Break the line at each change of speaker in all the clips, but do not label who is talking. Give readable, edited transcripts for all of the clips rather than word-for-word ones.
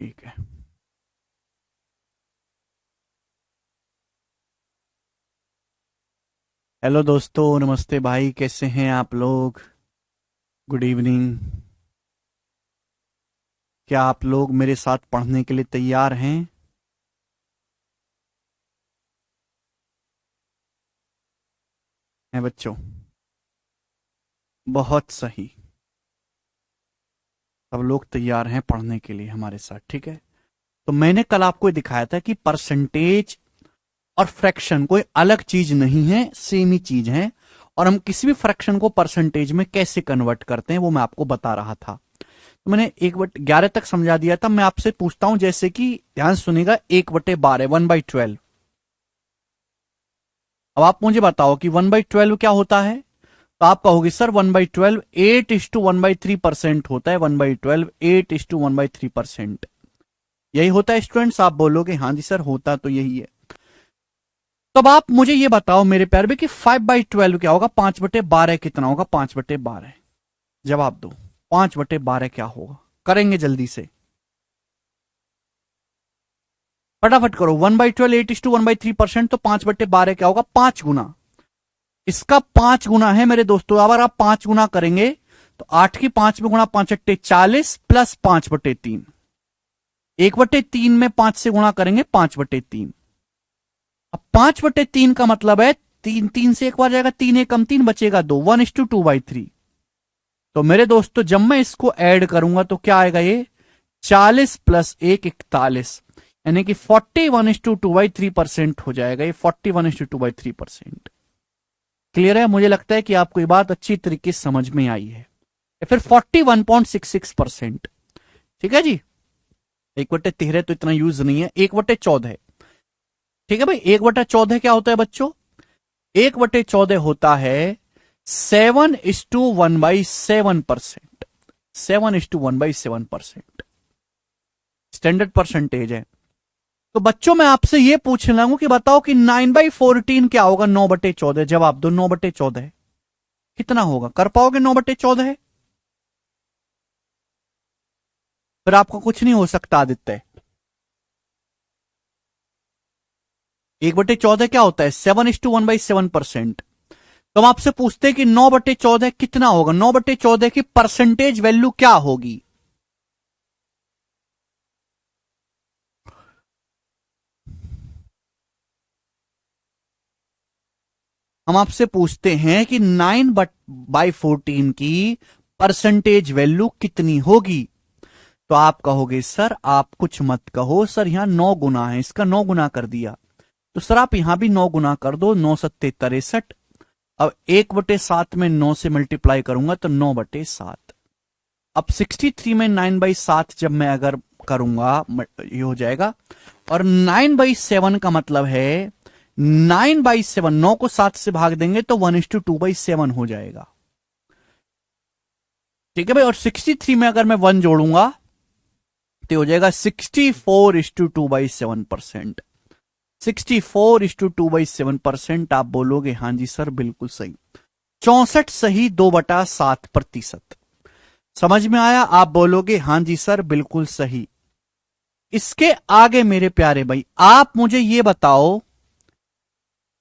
ठीक है। हेलो दोस्तों, नमस्ते भाई, कैसे हैं आप लोग? Good evening. क्या आप लोग मेरे साथ पढ़ने के लिए तैयार हैं? हैं बच्चों? बहुत सही। सब लोग तैयार हैं पढ़ने के लिए हमारे साथ, ठीक है। तो मैंने कल आपको ये दिखाया था कि परसेंटेज और फ्रैक्शन कोई अलग चीज नहीं है, सेम ही चीज है। और हम किसी भी फ्रैक्शन को परसेंटेज में कैसे कन्वर्ट करते हैं वो मैं आपको बता रहा था। तो मैंने 1/11 तक समझा दिया था। मैं आपसे पूछता हूं, जैसे कि ध्यान सुनिएगा, 1/12 1/12। अब आप मुझे बताओ कि 1/12 क्या होता है। तो आप कहोगे सर 1/12 8:1/3% होता है। 1/12 8:1/3%। यही होता है स्टूडेंट्स? आप बोलोगे हाँ जी सर, होता तो यही है। तो अब आप मुझे ये बताओ मेरे प्यारे भी कि 5/12 क्या होगा? 5/12 कितना होगा? 5/12 जवाब दो। 5/12 क्या होगा? करेंगे जल्दी से, फटाफट करो। 1/12 8:1/3%, तो 5/12 क्या होगा? 5 गुना। इसका 5 गुना है मेरे दोस्तों। अगर आप 5 गुना करेंगे तो 8 की 5 में गुणा 5/40 प्लस 5/3। 1/3 में 5 से गुणा करेंगे 5/3। अब 5/3 का मतलब है 3 3 से एक बार जाएगा, 3 एक कम 3 बचेगा 2, 1:2/3। तो मेरे दोस्तों जब मैं इसको ऐड करूंगा तो क्या आएगा? ये 40 प्लस 1 41, यानी कि 41:2/3% हो जाएगा। ये 41:2/3%। क्लियर है? मुझे लगता है कि आपको ये बात अच्छी तरीके से समझ में आई है। या फिर 41.66%। ठीक है जी। 1/13 तो इतना यूज नहीं है। 1/14, ठीक है भाई। 1/14 क्या होता है बच्चों? 1/14 होता है 7:1/7%। 7:1/7% स्टैंडर्ड परसेंटेज है। तो बच्चों मैं आपसे यह पूछने लगूं कि बताओ कि 9/14 क्या होगा? 9/14। जवाब दो। 9/14 कितना होगा? कर पाओगे 9/14? फिर आपको कुछ नहीं हो सकता आदित्य। 1/14 क्या होता है? 7:1/7%। तो हम आपसे पूछते हैं कि 9/14 कितना होगा? 9/14 की परसेंटेज वैल्यू क्या होगी? हम आपसे पूछते हैं कि 9/14 की परसेंटेज वैल्यू कितनी होगी? तो आप कहोगे सर आप कुछ मत कहो सर, यहां 9 गुना है, इसका 9 गुना कर दिया। तो सर आप यहां भी 9 गुना कर दो। 9×7 = 63। अब 1/7 में 9 से मल्टीप्लाई करूंगा तो 9/7। अब 63 में 9/7 जब मैं अगर करूंगा ये हो जाएगा। और 9/7 का मतलब है 9/7, 9 को 7 से भाग देंगे तो 1:2/7 हो जाएगा। ठीक है भाई। और 63 में अगर मैं 1 जोड़ूंगा तो हो जाएगा 64:2/7%। 64:2/7%। आप बोलोगे हाँ जी सर बिल्कुल सही। 64 सही 2/7%। समझ में आया? आप बोलोगे हाँ जी सर बिल्कुल सही। इसके आगे मेरे प्यारे भाई आप मुझे ये बताओ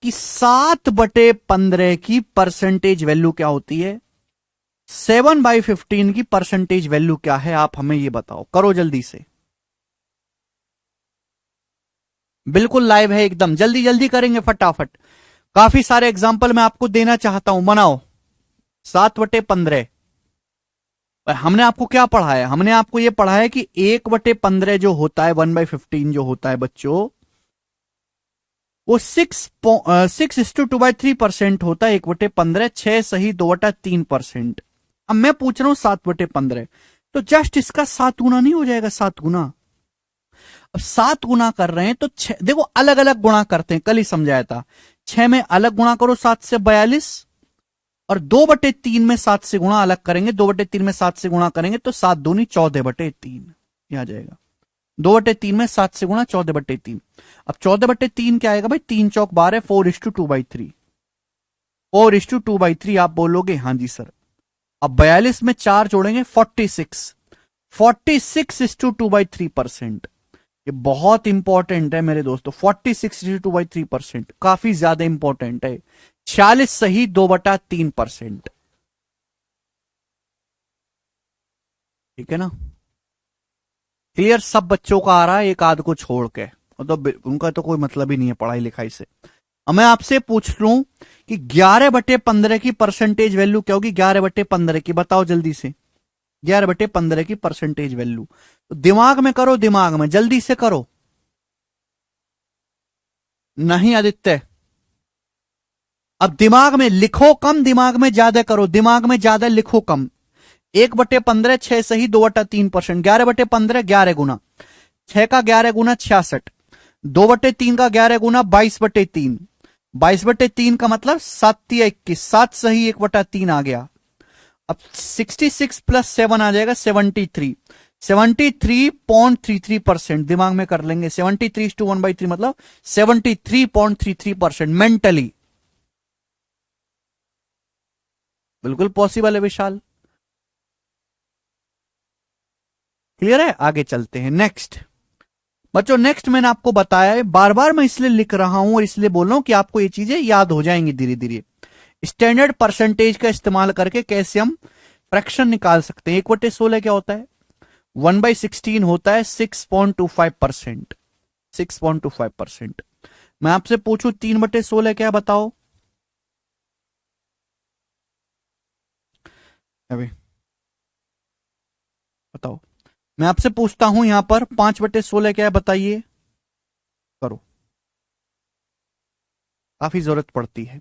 कि 7/15 की परसेंटेज वैल्यू क्या होती है? 7/15 की परसेंटेज वैल्यू क्या है? आप हमें ये बताओ, करो जल्दी से। बिल्कुल लाइव है एकदम, जल्दी जल्दी करेंगे फटाफट। काफी सारे एग्जाम्पल मैं आपको देना चाहता हूं, बनाओ। 7/15। हमने आपको क्या पढ़ाया? हमने आपको यह पढ़ाया कि 1/15 जो होता है, 1/15 जो होता है बच्चों, वो 6:2/3% होता है। 1/15 6 सही 2/3%। अब मैं पूछ रहा हूं 7/15, तो जस्ट इसका 7 गुना नहीं हो जाएगा? 7 गुना। अब 7 गुना कर रहे हैं तो देखो अलग अलग गुणा करते हैं, कल ही समझाया था। 6 में अलग गुणा करो 7 से 42, और 2/3 में 7 से गुणा अलग करेंगे। 2/3 में 7 से गुणा करेंगे तो 7 दूनी 14/3 आ जाएगा। 2/3 में 7 से गुणा 14/3। अब 14/3 क्या आएगा भाई? 3×4 = 12, 4:2/3। 4:2/3 आप बोलोगे हाँ जी सर। अब 42 में 4 जोड़ेंगे 46। 46:2/3%। ये बहुत इंपॉर्टेंट है मेरे दोस्तों, 46:2/3%, काफी ज्यादा इंपॉर्टेंट है। 46 सही 2/3%। ठीक है ना? क्लियर? सब बच्चों का आ रहा है, एक आध को छोड़ के, तो उनका तो कोई मतलब ही नहीं है पढ़ाई लिखाई से। अब मैं आपसे पूछ लूं कि 11/15 की परसेंटेज वैल्यू क्या होगी? 11/15 की बताओ जल्दी से। 11/15 की परसेंटेज वैल्यू, तो दिमाग में करो, दिमाग में जल्दी से करो। नहीं आदित्य, अब दिमाग में लिखो कम, दिमाग में ज्यादा करो, दिमाग में ज्यादा लिखो कम। 1/15 6 सही 2/3%। 11/15 11 गुना, 6 का 11 गुना 66, 2/3 का 11 गुना 22/3, 22/3 का मतलब 7 या 21, 7 सही 1/3 आ गया। अब 66 प्लस 7 आ जाएगा 73, 73.33%। दिमाग में कर लेंगे, 73:1/3 मतलब 73.33% मेंटली। बिल्कुल पॉसिबल है विशाल। क्लियर है? आगे चलते हैं नेक्स्ट। बच्चों नेक्स्ट मैंने आपको बताया है, बार बार मैं इसलिए लिख रहा हूं और इसलिए बोल रहा हूं कि आपको ये चीजें याद हो जाएंगी धीरे धीरे। स्टैंडर्ड परसेंटेज का इस्तेमाल करके कैसे हम फ्रैक्शन निकाल सकते हैं। 1/16 क्या होता है? 1/16 होता है 6.25%। 6.25%। मैं आपसे पूछूं 3/16 क्या, बताओ अभी, बताओ। मैं आपसे पूछता हूं यहां पर 5/16 क्या है, बताइए, करो। काफी जरूरत पड़ती है।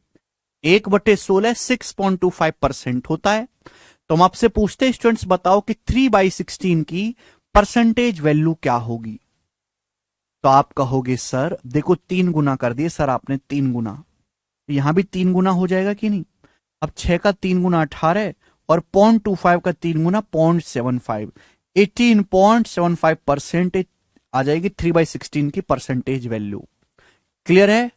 1/16 6.25% होता है। तो हम आपसे पूछते हैं स्टूडेंट्स, बताओ कि 3/16 की परसेंटेज वैल्यू क्या होगी? तो आप कहोगे सर देखो 3 गुना कर दिए सर आपने, 3 गुना, तो यहां भी 3 गुना हो जाएगा कि नहीं? अब 6 का 3 गुना 18 और 0.25 का 3 गुना 0.75, 18.75% आ जाएगी 3/16 की परसेंटेज वैल्यू। क्लियर है?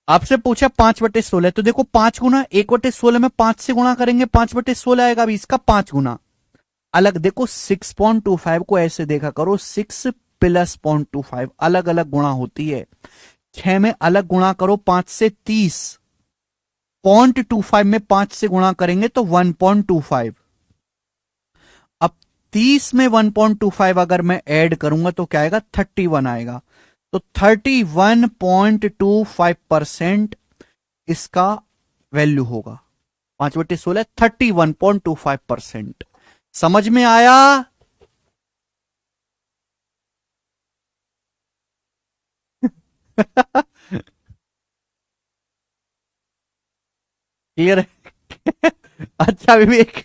आपसे पूछा 5/16, तो देखो 5 गुना, 1/16 में 5 से गुणा करेंगे 5/16 आएगा, अभी इसका 5 गुना। अलग देखो 6.25 को ऐसे देखा करो, 6 प्लस 0.25 अलग अलग गुणा होती है। 6 में अलग गुणा करो 5 से 30, 0.25 में 5 से गुणा करेंगे तो 1.25। अब 30 में 1.25 अगर मैं ऐड करूंगा तो क्या आएगा? 31 आएगा। तो 31.25% इसका वैल्यू होगा। 5/16 31.25%। समझ में आया? क्लियर है? अच्छा विवेक,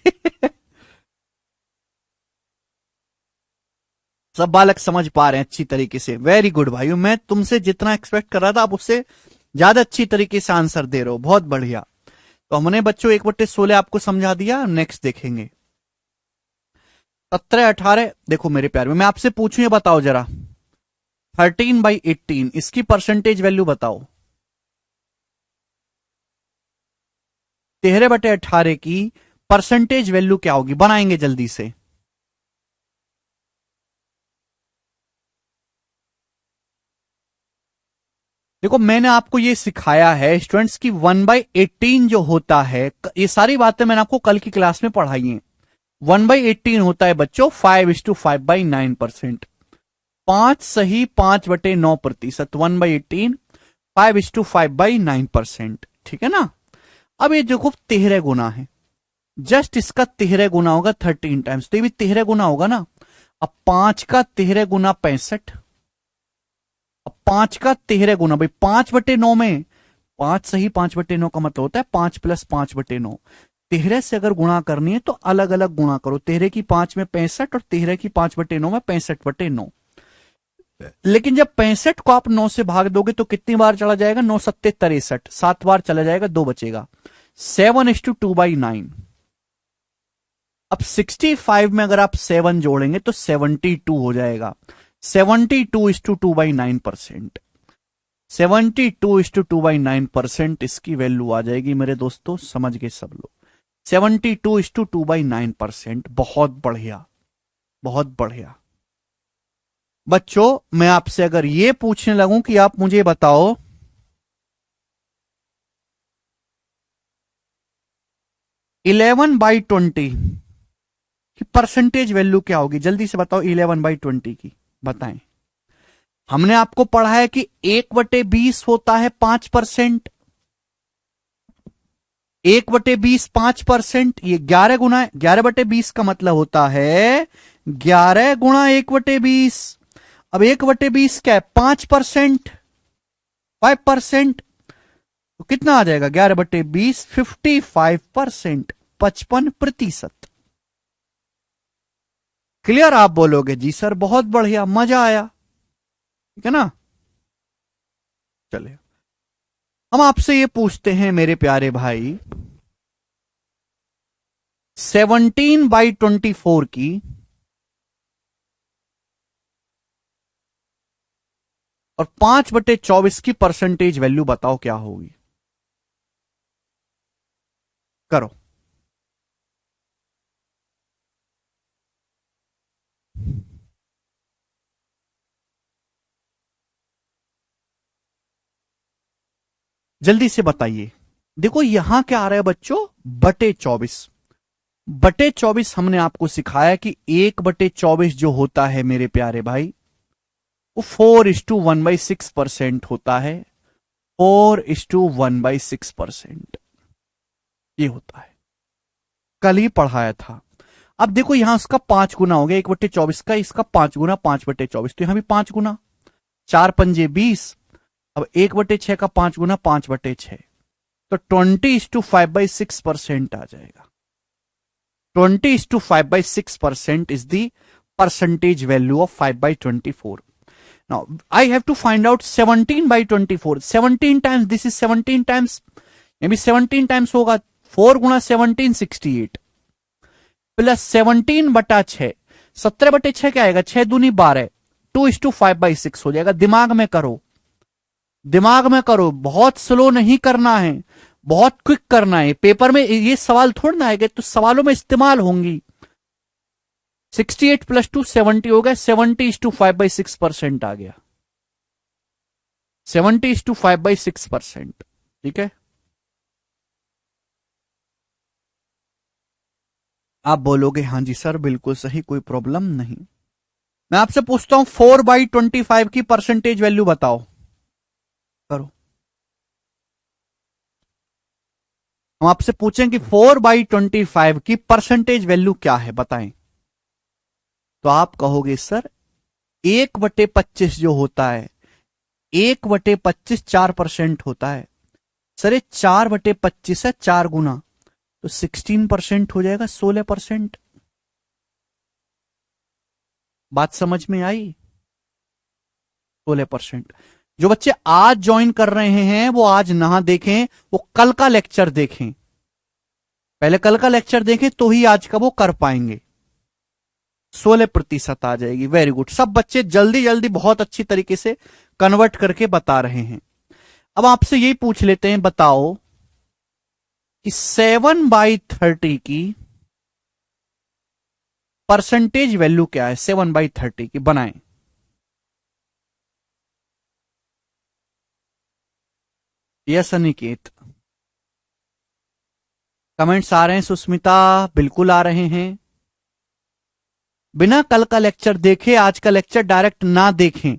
सब बालक समझ पा रहे हैं अच्छी तरीके से, वेरी गुड भाइयों। मैं तुमसे जितना एक्सपेक्ट कर रहा था आप उससे ज्यादा अच्छी तरीके से आंसर दे रहे हो, बहुत बढ़िया। तो हमने बच्चों 1/16 आपको समझा दिया, नेक्स्ट देखेंगे 17/18। देखो मेरे प्यार में, मैं आपसे पूछूं ये बताओ जरा, 13/18 इसकी परसेंटेज वैल्यू बताओ। 13/18 की परसेंटेज वैल्यू क्या होगी? बनाएंगे जल्दी से। देखो मैंने आपको ये सिखाया है स्टूडेंट्स की 1/18 जो होता है, ये सारी बातें मैंने आपको कल की क्लास में पढ़ाई हैं। 1/18 होता है बच्चों 5:5/9%। 5 सही 5/9%। 1/18 5:5/9%। ठीक है ना? अब ये देखो 13 गुना है, जस्ट इसका 13 गुना होगा 13 टाइम्स, तो ये भी 13 गुना होगा ना। अब 5 का 13 गुना 65, अब 5 का 13 गुना, भाई 5/9 में 5 सही 5/9 का मतलब होता है 5 प्लस 5/9। 13 से अगर गुणा करनी है तो अलग अलग गुणा करो, 13 की 5 में 65 और 13 की 5/9 में 65/9। लेकिन जब 65 को आप 9 से भाग दोगे तो कितनी बार चला जाएगा? 9 सत्ते 63, 7 बार चला जाएगा, 2 बचेगा। 7:2/9। अब 65 में अगर आप 7 जोड़ेंगे तो 72 हो जाएगा। 72:2/9%। 72:2/9% इसकी वैल्यू आ जाएगी मेरे दोस्तों, समझ गए सब लोग। 72:2/9%, बहुत बढ़िया, बहुत बढ़िया। बच्चों मैं आपसे अगर ये पूछने लगूं कि आप मुझे बताओ 11/20 की परसेंटेज वैल्यू क्या होगी, जल्दी से बताओ। 11/20 की बताएं। हमने आपको पढ़ा है कि 1/20 होता है 5%। 1/20 5%, ये 11 गुना, 11/20 का मतलब होता है 11 गुणा 1/20। अब 1/20 क्या है, 5%, 5%, तो कितना आ जाएगा 11/20, 55%, 55%। क्लियर? आप बोलोगे जी सर बहुत बढ़िया, मजा आया, ठीक है ना। चलिए हम आपसे ये पूछते हैं मेरे प्यारे भाई, 17/24 की और 5/24 की परसेंटेज वैल्यू बताओ क्या होगी। करो। जल्दी से बताइए। देखो यहां क्या आ रहा है बच्चों, /24। /24 हमने आपको सिखाया कि 1/24 जो होता है मेरे प्यारे भाई, वो 4:1/6% होता है। 4:1/6% ये होता है, कल ही पढ़ाया था। अब देखो यहां उसका 5 गुना हो गया 1/24 का, इसका 5 गुना 5/24, तो यहां भी 5 गुना, 4×5 = 20। अब 1/6 का 5 गुना 5/6, तो 20:5/6% आ जाएगा। 20:5/6% is the percentage value of 5/24. Now I have to find out 17/24. 17 times, this is 17 times, ये भी 17 टाइम्स होगा। 4 गुणा 17 68 प्लस 17/6, 17/6 क्या आएगा, 6 दूनी 12, 2:5/6 हो जाएगा। दिमाग में करो, दिमाग में करो, बहुत स्लो नहीं करना है, बहुत क्विक करना है। पेपर में ये सवाल थोड़ा ना आएगा, तो सवालों में इस्तेमाल होंगी। 68 + 2 70 हो गया, 70:5/6% आ गया, 70:5/6%, ठीक है। आप बोलोगे हाँ जी सर बिल्कुल सही, कोई प्रॉब्लम नहीं। मैं आपसे पूछता हूं 4/25 की परसेंटेज वैल्यू बताओ, करो। हम आपसे पूछें कि 4/25 की परसेंटेज वैल्यू क्या है, बताएं। तो आप कहोगे सर 1/25 जो होता है, 1/25 4% होता है। सर ये 4/25 है, 4 गुना, तो 16% हो जाएगा, 16%। बात समझ में आई? 16%। जो बच्चे आज ज्वाइन कर रहे हैं वो आज ना देखें, वो कल का लेक्चर देखें, पहले कल का लेक्चर देखें तो ही आज का वो कर पाएंगे। 16% आ जाएगी। वेरी गुड, सब बच्चे जल्दी जल्दी बहुत अच्छी तरीके से कन्वर्ट करके बता रहे हैं। अब आपसे यही पूछ लेते हैं, बताओ कि 7/30 की परसेंटेज वैल्यू क्या है, 7/30 की बनाएं। यस अनिकेत, कमेंट्स आ रहे हैं। सुस्मिता बिल्कुल आ रहे हैं। बिना कल का लेक्चर देखे आज का लेक्चर डायरेक्ट ना देखें।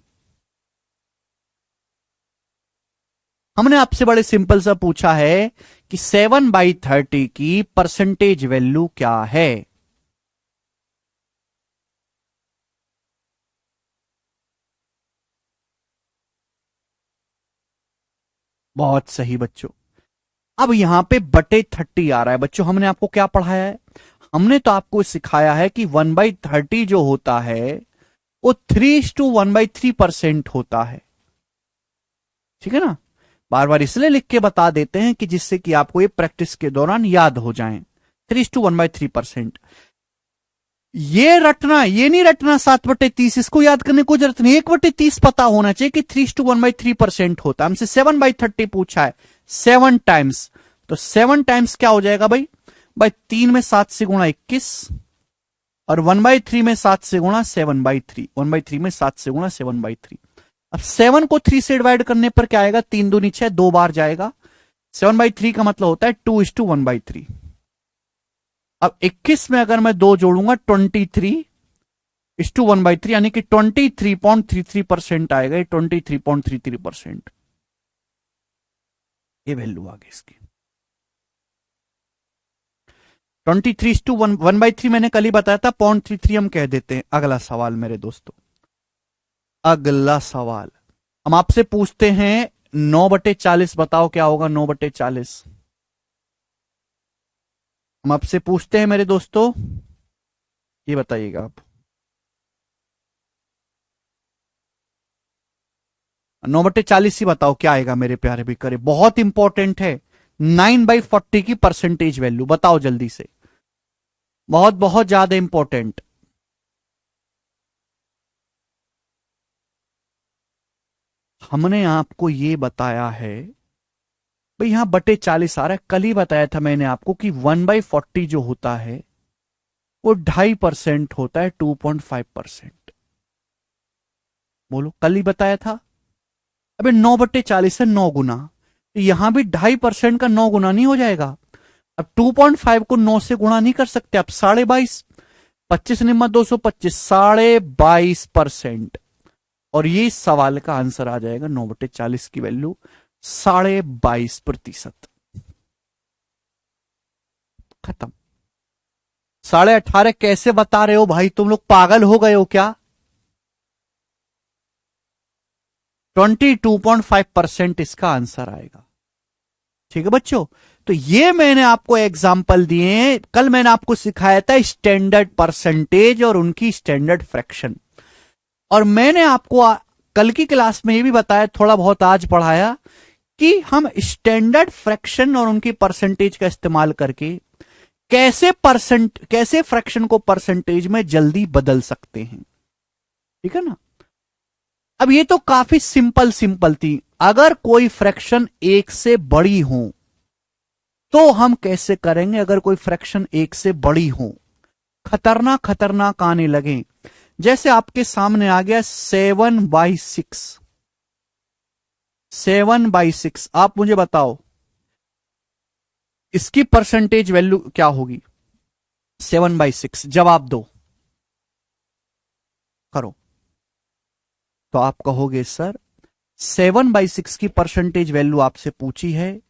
हमने आपसे बड़े सिंपल सा पूछा है कि 7/30 की परसेंटेज वैल्यू क्या है। बहुत सही बच्चों। अब यहां पे /30 आ रहा है बच्चों, हमने आपको क्या पढ़ाया है, हमने तो आपको सिखाया है कि 1/30 जो होता है वो 3:1/3% होता है, ठीक है ना। बार बार इसलिए लिख के बता देते हैं कि जिससे कि आपको ये प्रैक्टिस के दौरान याद हो जाए। 3:1/3%। ये रटना, ये नहीं रटना 7/30, इसको याद करने को जरूरत नहीं। 1/30 पता होना चाहिए कि 3:1/3% होता है। हमसे 7/30 पूछा है, 7 टाइम्स, तो 7 टाइम्स क्या हो जाएगा भाई? भाई 3 में 7 से गुणा 21, और 1/3 में 7 से गुणा 7/3, 1/3 में 7 से गुणा 7/3। अब 7 को 3 से डिवाइड करने पर क्या आएगा? 3 दूनी 6, 2 बार जाएगा। 7/3 का मतलब होता है 2:1/3। अब 21 में अगर मैं 2 जोड़ूंगा 23:1/3, यानी कि 23.33% आएगा। 23.33% ये वैल्यू आ गई इसकी। 23:1/3 मैंने कल ही बताया था, 0.33 हम कह देते हैं। अगला सवाल मेरे दोस्तों, अगला सवाल हम आपसे पूछते हैं 9/40। बताओ क्या होगा 9/40? हम आपसे पूछते हैं मेरे दोस्तों, ये बताइएगा आप। 9/40 ही बताओ क्या आएगा मेरे प्यारे भी करे, बहुत इंपॉर्टेंट है। 9/40 की परसेंटेज वैल्यू बताओ जल्दी से, बहुत बहुत ज्यादा इंपॉर्टेंट। हमने आपको ये बताया है भाई, यहां बटे 40 आ रहा है। कल ही बताया था मैंने आपको कि 1/40 जो होता है वो 2.5% होता है, 2.5%। बोलो, कल ही बताया था। अबे 9/40 है 9 गुना, तो यहां भी 2.5% का 9 गुना नहीं हो जाएगा? अब 2.5 को 9 से गुणा नहीं कर सकते, अब 22.5, 25 निम्मा 225, 22.5%। और ये इस सवाल का आंसर आ जाएगा। 9/40 की वैल्यू 22.5%। खत्म। 18.5 कैसे बता रहे हो भाई? तुम लोग पागल हो गए हो क्या? 22.5% इसका आंसर आएगा। ठीक है बच्चों, तो ये मैंने आपको एग्जाम्पल दिए। कल मैंने आपको सिखाया था स्टैंडर्ड परसेंटेज और उनकी स्टैंडर्ड फ्रैक्शन, और मैंने आपको कल की क्लास में ये भी बताया, थोड़ा बहुत आज पढ़ाया, कि हम स्टैंडर्ड फ्रैक्शन और उनकी परसेंटेज का इस्तेमाल करके कैसे फ्रैक्शन को परसेंटेज में जल्दी बदल सकते हैं। ठीक है ना? अब ये तो काफी सिंपल सिंपल थी। अगर कोई फ्रैक्शन 1 से बड़ी हो तो हम कैसे करेंगे? अगर कोई फ्रैक्शन 1 से बड़ी हो, खतरनाक खतरनाक आने लगे। जैसे आपके सामने आ गया 7/6, 7/6, आप मुझे बताओ इसकी परसेंटेज वैल्यू क्या होगी? 7/6 जवाब दो, करो। तो आप कहोगे सर 7/6 की परसेंटेज वैल्यू आपसे पूछी है,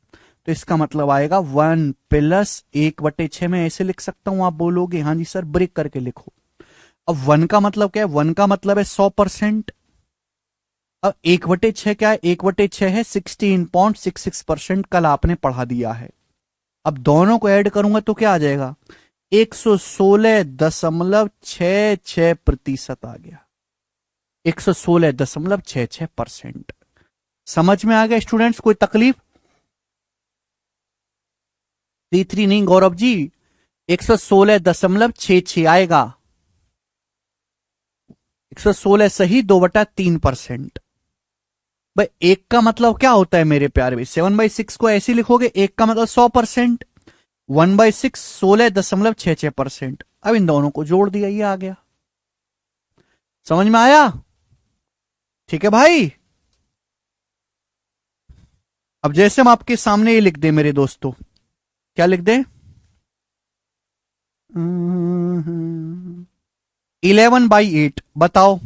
तो इसका मतलब आएगा 1 + 1/6 में ऐसे लिख सकता हूं। आप बोलोगे हाँ जी सर, ब्रेक करके लिखो। अब 1 का मतलब क्या है? 1 का मतलब है 100%। अब 1/6 क्या है? 1/6 है 16.66%। कल आपने पढ़ा दिया है। अब दोनों को ऐड करूंगा तो क्या आ जाएगा? 116.66% आ गया। 116.66%। समझ में आ गया स्टूडेंट्स? कोई तकलीफ? 3 नहीं गौरव जी, 116.66 आएगा। 116 सही, 2/3%। भाई 1 का मतलब क्या होता है मेरे प्यारे भाई? 7/6 को ऐसे लिखोगे, 1 का मतलब 100%, 1/6 16.66%। अब इन दोनों को जोड़ दिया, ये आ गया। समझ में आया? ठीक है भाई। अब जैसे हम आपके सामने ये लिख दें मेरे दोस्तों, क्या लिख दें? 11/8 बताओ।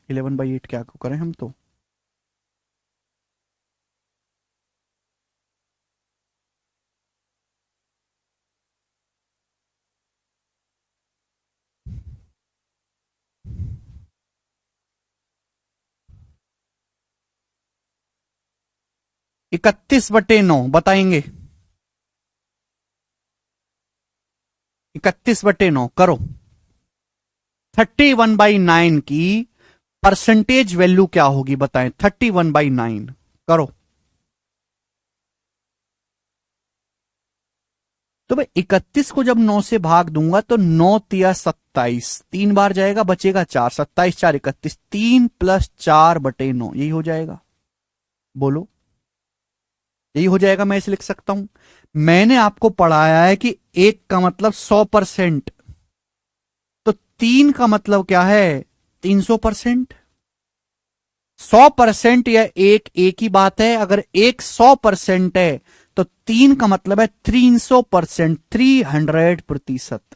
11/8 क्या को करें हम? तो 31/9 बताएंगे। 31/9 करो। 31/9 की परसेंटेज वैल्यू क्या होगी बताएं? 31/9 करो। तो मैं 31 को जब 9 से भाग दूंगा तो 9 तिया 27, 3 बार जाएगा, बचेगा 4, 27 4 31, 3 + 4/9, यही हो जाएगा। बोलो, यही हो जाएगा। मैं इसे लिख सकता हूं। मैंने आपको पढ़ाया है कि 1 का मतलब 100%, तो 3 का मतलब क्या है? 300%। 100% या एक ही बात है। अगर 1 100% है तो 3 का मतलब है 300%, 300%।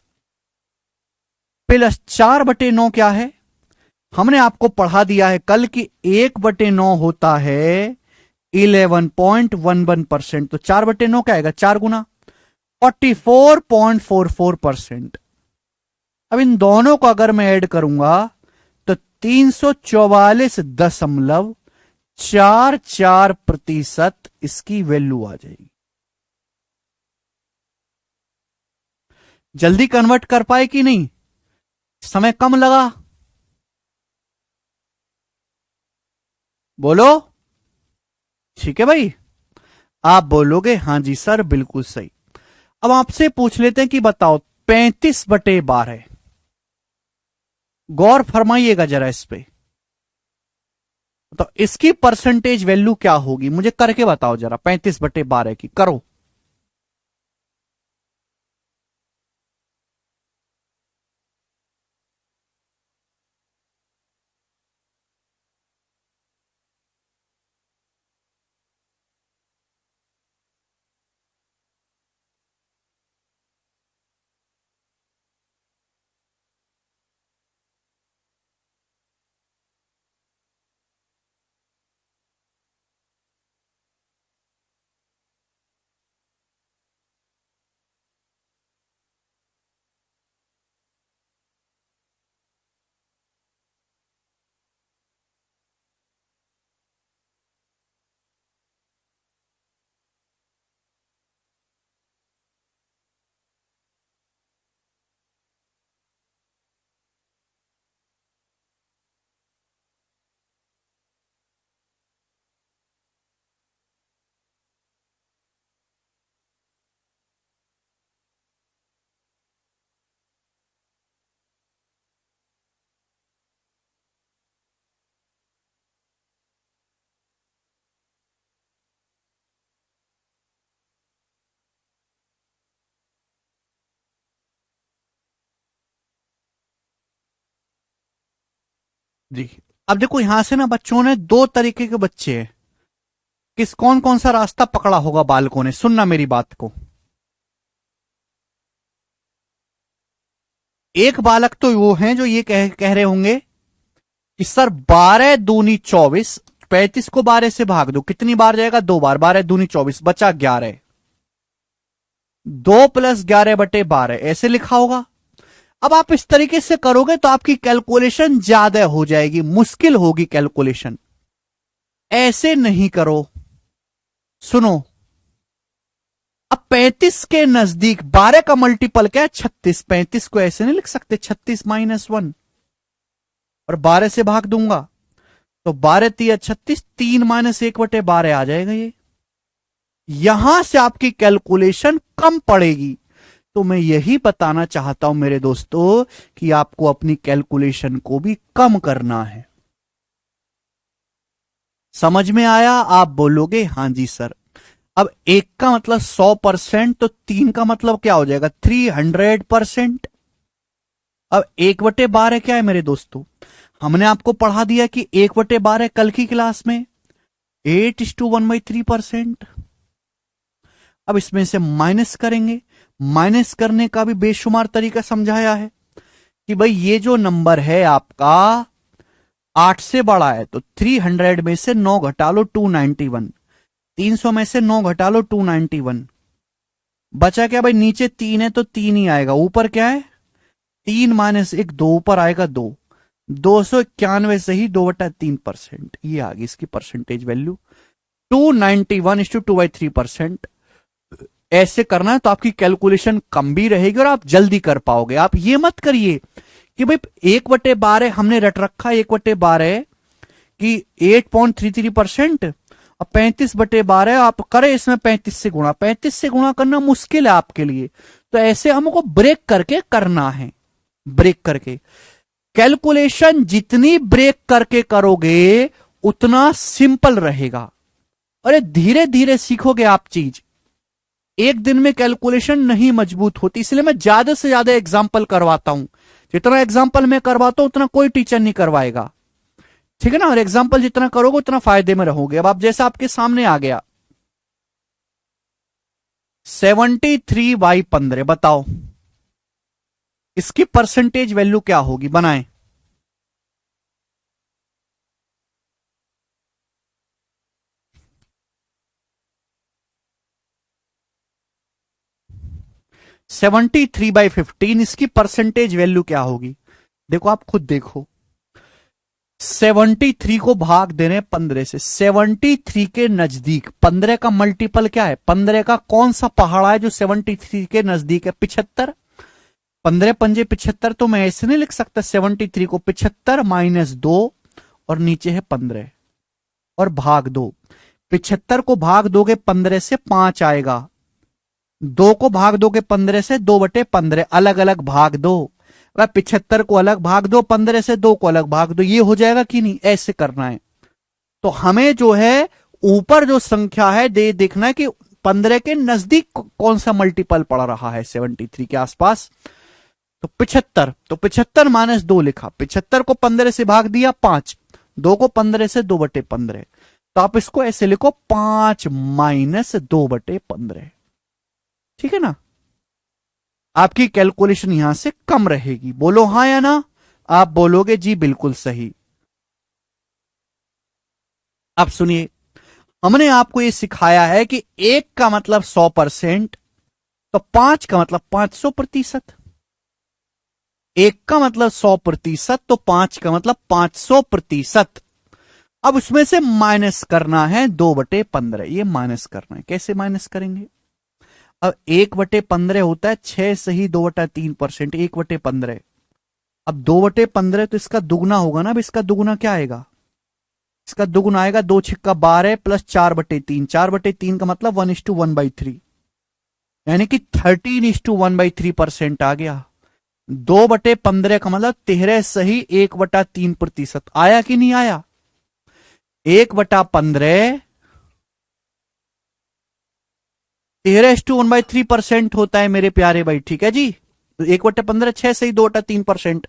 प्लस 4/9 क्या है? हमने आपको पढ़ा दिया है कल कि 1/9 होता है 11.11%, तो 4/9 क्या आएगा? 4 गुना 44.44%। अब इन दोनों को अगर मैं ऐड करूंगा तो 344.44% इसकी वैल्यू आ जाएगी। जल्दी कन्वर्ट कर पाए कि नहीं? समय कम लगा? बोलो। ठीक है भाई, आप बोलोगे हां जी सर बिल्कुल सही। अब आपसे पूछ लेते हैं कि बताओ 35/12, गौर फरमाइएगा जरा इस पे। तो इसकी परसेंटेज वैल्यू क्या होगी? मुझे करके बताओ जरा, 35/12 की करो। जी, अब देखो यहां से ना बच्चों ने दो तरीके के बच्चे हैं। कौन कौन सा रास्ता पकड़ा होगा बालकों ने? सुनना मेरी बात को। एक बालक तो वो हैं जो ये कह रहे होंगे कि सर 12 दूनी 24, 35 को 12 से भाग दो, कितनी बार जाएगा? 2 बार। 12 दूनी 24, बचा 11, 2 + 11/12 ऐसे लिखा होगा। अब आप इस तरीके से करोगे तो आपकी कैलकुलेशन ज्यादा हो जाएगी, मुश्किल होगी कैलकुलेशन। ऐसे नहीं करो। सुनो, अब 35 के नजदीक 12 का मल्टीपल क्या है? 36। 35 को ऐसे नहीं लिख सकते 36 - 1 और 12 से भाग दूंगा तो 12 तिया 36, 3 - 1/12 आ जाएगा। ये यहां से आपकी कैलकुलेशन कम पड़ेगी। तो मैं यही बताना चाहता हूं मेरे दोस्तों कि आपको अपनी कैलकुलेशन को भी कम करना है। समझ में आया? आप बोलोगे हां जी सर। अब 1 का मतलब 100%, तो 3 का मतलब क्या हो जाएगा? 300%। अब 1/12 क्या है मेरे दोस्तों? हमने आपको पढ़ा दिया कि 1/12 कल की क्लास में 8:1/3%। अब इसमें से माइनस करेंगे। माइनस करने का भी बेशुमार तरीका समझाया है कि भाई ये जो नंबर है आपका 8 से बड़ा है तो 300 में से 9 घटा लो 291, 300 में से 9 घटा लो 291, बचा क्या भाई? नीचे 3 है तो 3 ही आएगा, ऊपर क्या है? 3 - 1 2, ऊपर आएगा 2, 291 से ही 2/3%। ये आ गई इसकी परसेंटेज वैल्यू 291:2/3%। ऐसे करना है तो आपकी कैलकुलेशन कम भी रहेगी और आप जल्दी कर पाओगे। आप ये मत करिए कि भाई 1/12 हमने रट रखा 1/12 कि 8.33% अब 35/12 आप करें, इसमें 35 से गुणा, 35 से गुणा करना मुश्किल है आपके लिए, तो ऐसे हमको ब्रेक करके करना है, ब्रेक करके। कैलकुलेशन जितनी ब्रेक करके करोगे उतना सिंपल रहेगा। अरे धीरे धीरे सीखोगे आप चीज, एक दिन में कैलकुलेशन नहीं मजबूत होती, इसलिए मैं ज्यादा से ज्यादा एग्जाम्पल करवाता हूं। जितना एग्जाम्पल मैं करवाता हूं उतना कोई टीचर नहीं करवाएगा, ठीक है ना। और एग्जाम्पल जितना करोगे उतना फायदे में रहोगे। अब आप जैसा आपके सामने आ गया 73/15, बताओ इसकी परसेंटेज वैल्यू क्या होगी, बनाएं। सेवेंटी थ्री बाई 15, इसकी परसेंटेज वैल्यू क्या होगी? देखो आप खुद देखो, 73 को भाग दे रहे हैं 15 से, 73 के नजदीक 15 का मल्टीपल क्या है, 15 का कौन सा पहाड़ा है जो 73 के नजदीक है? 75। 15 पंजे 75, तो मैं ऐसे नहीं लिख सकता 73 को, 75 माइनस 2 और नीचे है 15 और भाग 2। 75 को भाग दोगे 15 से 5 आएगा, 2 को भाग दोगे 15 से 2/15, अलग अलग भाग दो। 75 को अलग भाग दो 15 से, 2 को अलग भाग दो, ये हो जाएगा कि नहीं? ऐसे करना है। तो हमें जो है ऊपर जो संख्या है देखना है कि 15 के नजदीक कौन सा मल्टीपल पड़ रहा है 73 के आसपास। तो 75, तो 75 माइनस 2 लिखा, 75 को 15 से भाग दिया 5, 2 को 15 से 2/15, तो आप इसको ऐसे लिखो 5 माइनस 2/15, ठीक है ना। आपकी कैलकुलेशन यहां से कम रहेगी। बोलो हां या ना? आप बोलोगे जी बिल्कुल सही। अब सुनिए, हमने आपको यह सिखाया है कि 1 का मतलब 100%, तो 5 का मतलब 500%। 1 का मतलब 100%, तो 5 का मतलब 500%। अब उसमें से माइनस करना है 2/15, ये माइनस करना है। कैसे माइनस करेंगे? अब 1/15 होता है 6 से ही 2/3%, 1/15। अब 2/15 तो इसका दुगना होगा ना। अब इसका दुगना क्या आएगा? इसका दुगना आएगा 2 छिक्का 12 प्लस 4/3, 4/3 का मतलब 1:1/3, यानी कि 13:1/3% आ गया। 2/15 का मतलब 13 सही 1/3% आया कि नहीं आया? 1/15 13:1/3% होता है मेरे प्यारे भाई, ठीक है जी। 1/15 6 सही 2/3%,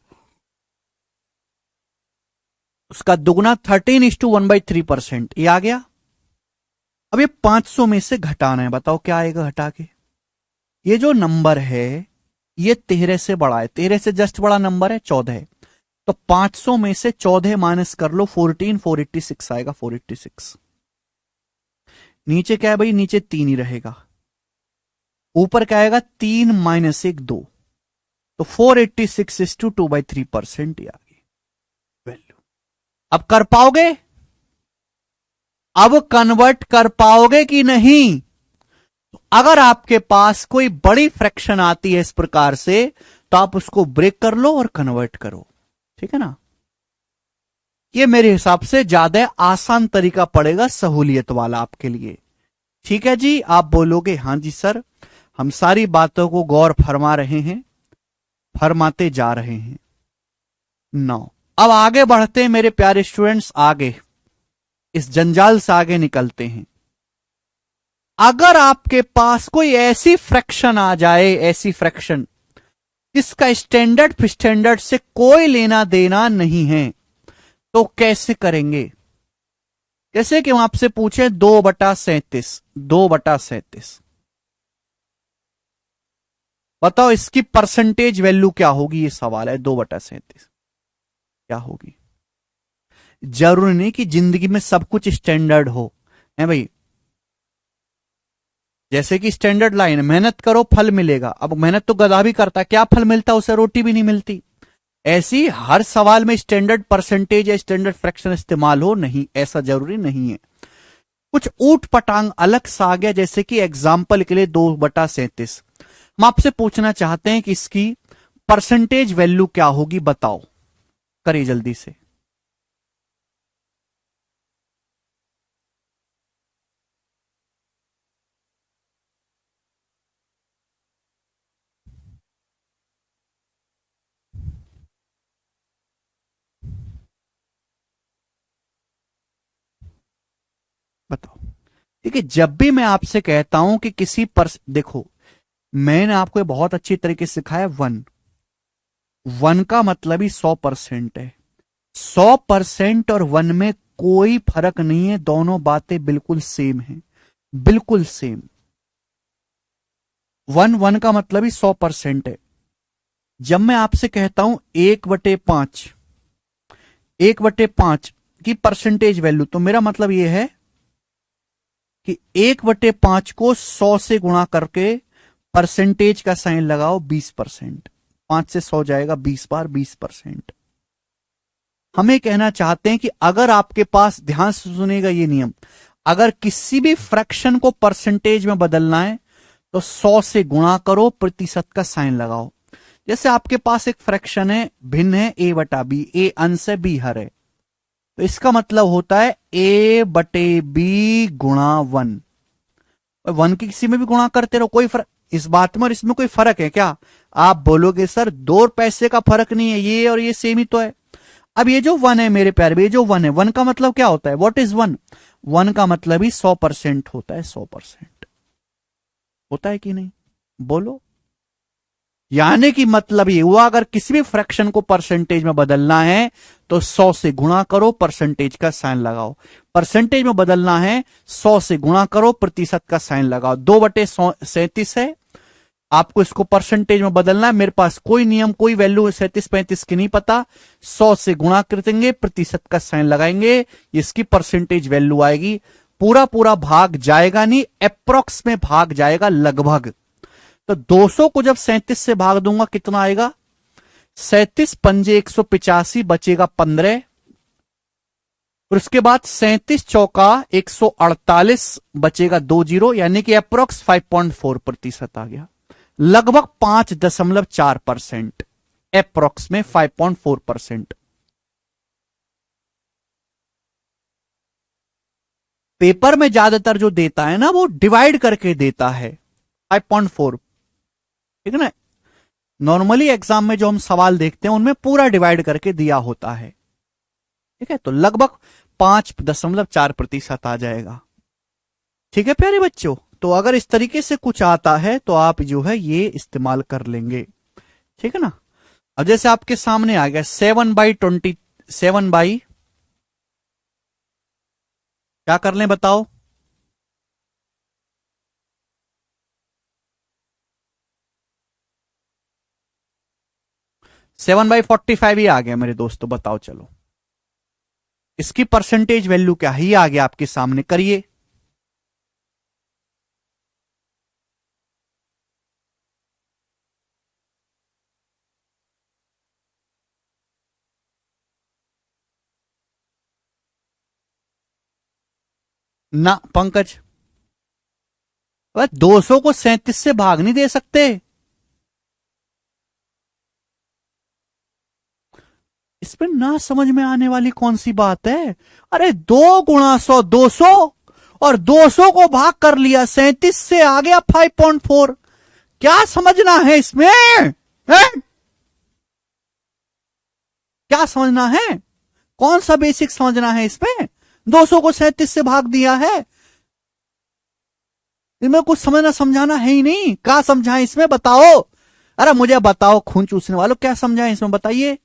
उसका दुगना 13:1/3%, ये आ गया। अब ये 500 में से घटाना है, बताओ क्या आएगा घटा के? ये जो नंबर है ये 13 से बड़ा है, 13 से जस्ट बड़ा नंबर है 14, तो 500 में से 14 माइनस कर लो 14, 486 आएगा, 486। नीचे क्या है भाई? नीचे 3 ही रहेगा। ऊपर क्या आएगा? 3 माइनस 1 2, तो 486:2/3% आ गई वैल्यू। अब कर पाओगे? अब कन्वर्ट कर पाओगे कि नहीं? अगर आपके पास कोई बड़ी फ्रैक्शन आती है इस प्रकार से, तो आप उसको ब्रेक कर लो और कन्वर्ट करो, ठीक है ना। ये मेरे हिसाब से ज्यादा आसान तरीका पड़ेगा, सहूलियत वाला आपके लिए, ठीक है जी। आप बोलोगे हां जी सर, हम सारी बातों को गौर फरमा रहे हैं, फरमाते जा रहे हैं। 9, अब आगे बढ़ते हैं मेरे प्यारे स्टूडेंट्स, आगे इस जंजाल से आगे निकलते हैं। अगर आपके पास कोई ऐसी फ्रैक्शन आ जाए, ऐसी फ्रैक्शन इसका स्टैंडर्ड से कोई लेना देना नहीं है, तो कैसे करेंगे? जैसे कि हम आपसे पूछे 2/37, 2/37, बताओ इसकी परसेंटेज वैल्यू क्या होगी? ये सवाल है। 2/37 क्या होगी? जरूरी नहीं कि जिंदगी में सब कुछ स्टैंडर्ड हो, है भाई। जैसे कि स्टैंडर्ड लाइन, मेहनत करो फल मिलेगा। अब मेहनत तो गधा भी करता है, क्या फल मिलता है उसे? रोटी भी नहीं मिलती। ऐसी हर सवाल में स्टैंडर्ड परसेंटेज या स्टैंडर्ड फ्रैक्शन इस्तेमाल हो, नहीं, ऐसा जरूरी नहीं है। कुछ ऊट पटांग अलग सा आ गया, जैसे कि एग्जाम्पल के लिए 2/37। हम आपसे पूछना चाहते हैं कि इसकी परसेंटेज वैल्यू क्या होगी, बताओ, करिए जल्दी से। बताओ। देखिए जब भी मैं आपसे कहता हूं कि किसी पर, देखो मैंने आपको ये बहुत अच्छी तरीके से सिखाया, वन, वन का मतलब ही 100% है। 100% और वन में कोई फर्क नहीं है, दोनों बातें बिल्कुल सेम हैं, बिल्कुल सेम। वन, वन का मतलब ही 100% है। जब मैं आपसे कहता हूं 1/5, 1/5 की परसेंटेज वैल्यू, तो मेरा मतलब यह है कि 1/5 को 100 से गुणा करके परसेंटेज का साइन लगाओ 20%। 5 से 100 जाएगा 20 बार 20%। हमें कहना चाहते हैं कि अगर आपके पास, ध्यान से सुनेगा ये नियम, अगर किसी भी फ्रैक्शन को परसेंटेज में बदलना है तो 100 से गुणा करो, प्रतिशत का साइन लगाओ। जैसे आपके पास एक फ्रैक्शन है, भिन्न है a/b, a अंश है b हर है, तो इसका मतलब होता है a/b गुणा 1। वन की किसी में भी गुणा करते रहो, कोई फर्क इस बात में और इसमें कोई फर्क है क्या? आप बोलोगे सर 2 पैसे का फर्क नहीं है, ये और ये सेम ही तो है। अब ये जो वन है मेरे प्यारे, ये जो वन है, वन का मतलब क्या होता है? What is one? वन का मतलब ही 100% होता है, 100% होता है कि नहीं? बोलो। यानी कि मतलब ये हुआ, अगर किसी भी फ्रैक्शन को परसेंटेज में बदलना है तो 100 से गुणा करो, परसेंटेज का साइन लगाओ। परसेंटेज में बदलना है 100 से गुणा करो, प्रतिशत का साइन लगाओ। 2/37 है, आपको इसको परसेंटेज में बदलना है। मेरे पास कोई नियम, कोई वैल्यू 37-35 की नहीं पता, 100 से गुणा कर देंगे, प्रतिशत का साइन लगाएंगे, इसकी परसेंटेज वैल्यू आएगी। पूरा पूरा भाग जाएगा नहीं, अप्रोक्स में भाग जाएगा लगभग। तो 200 को जब 37 से भाग दूंगा कितना आएगा? 37 पंजे 185, बचेगा 15। और उसके बाद 37 चौका 148, बचेगा 20, यानी कि अप्रोक्स 5.4% आ गया, लगभग 5.4%, अप्रोक्स में 5.4%। पेपर में ज्यादातर जो देता है ना, वो डिवाइड करके देता है 5.4, ठीक है ना। नॉर्मली एग्जाम में जो हम सवाल देखते हैं उनमें पूरा डिवाइड करके दिया होता है, ठीक है। तो लगभग 5.4% आ जाएगा, ठीक है प्यारे बच्चों। तो अगर इस तरीके से कुछ आता है तो आप जो है ये इस्तेमाल कर लेंगे, ठीक है ना। अब जैसे आपके सामने आ गया 7/20, 7 बाई, क्या कर लें बताओ? 7/45 ही आ गया मेरे दोस्तों, बताओ चलो इसकी परसेंटेज वैल्यू क्या है? ये आ गया आपके सामने, करिए। ना पंकज, 200 को 37 से भाग नहीं दे सकते, इसमें ना समझ में आने वाली कौन सी बात है? अरे 2 × 100 200, और 200 को भाग कर लिया 37 से, आ गया 5.4। क्या समझना है इसमें है? क्या समझना है? कौन सा बेसिक समझना है इसमें? 200 को 37 से भाग दिया है, इसमें कुछ समझना समझाना है ही नहीं। क्या समझाएं इसमें बताओ? अरे मुझे बताओ खून चूसने वालों, क्या समझाएं इसमें बताइए।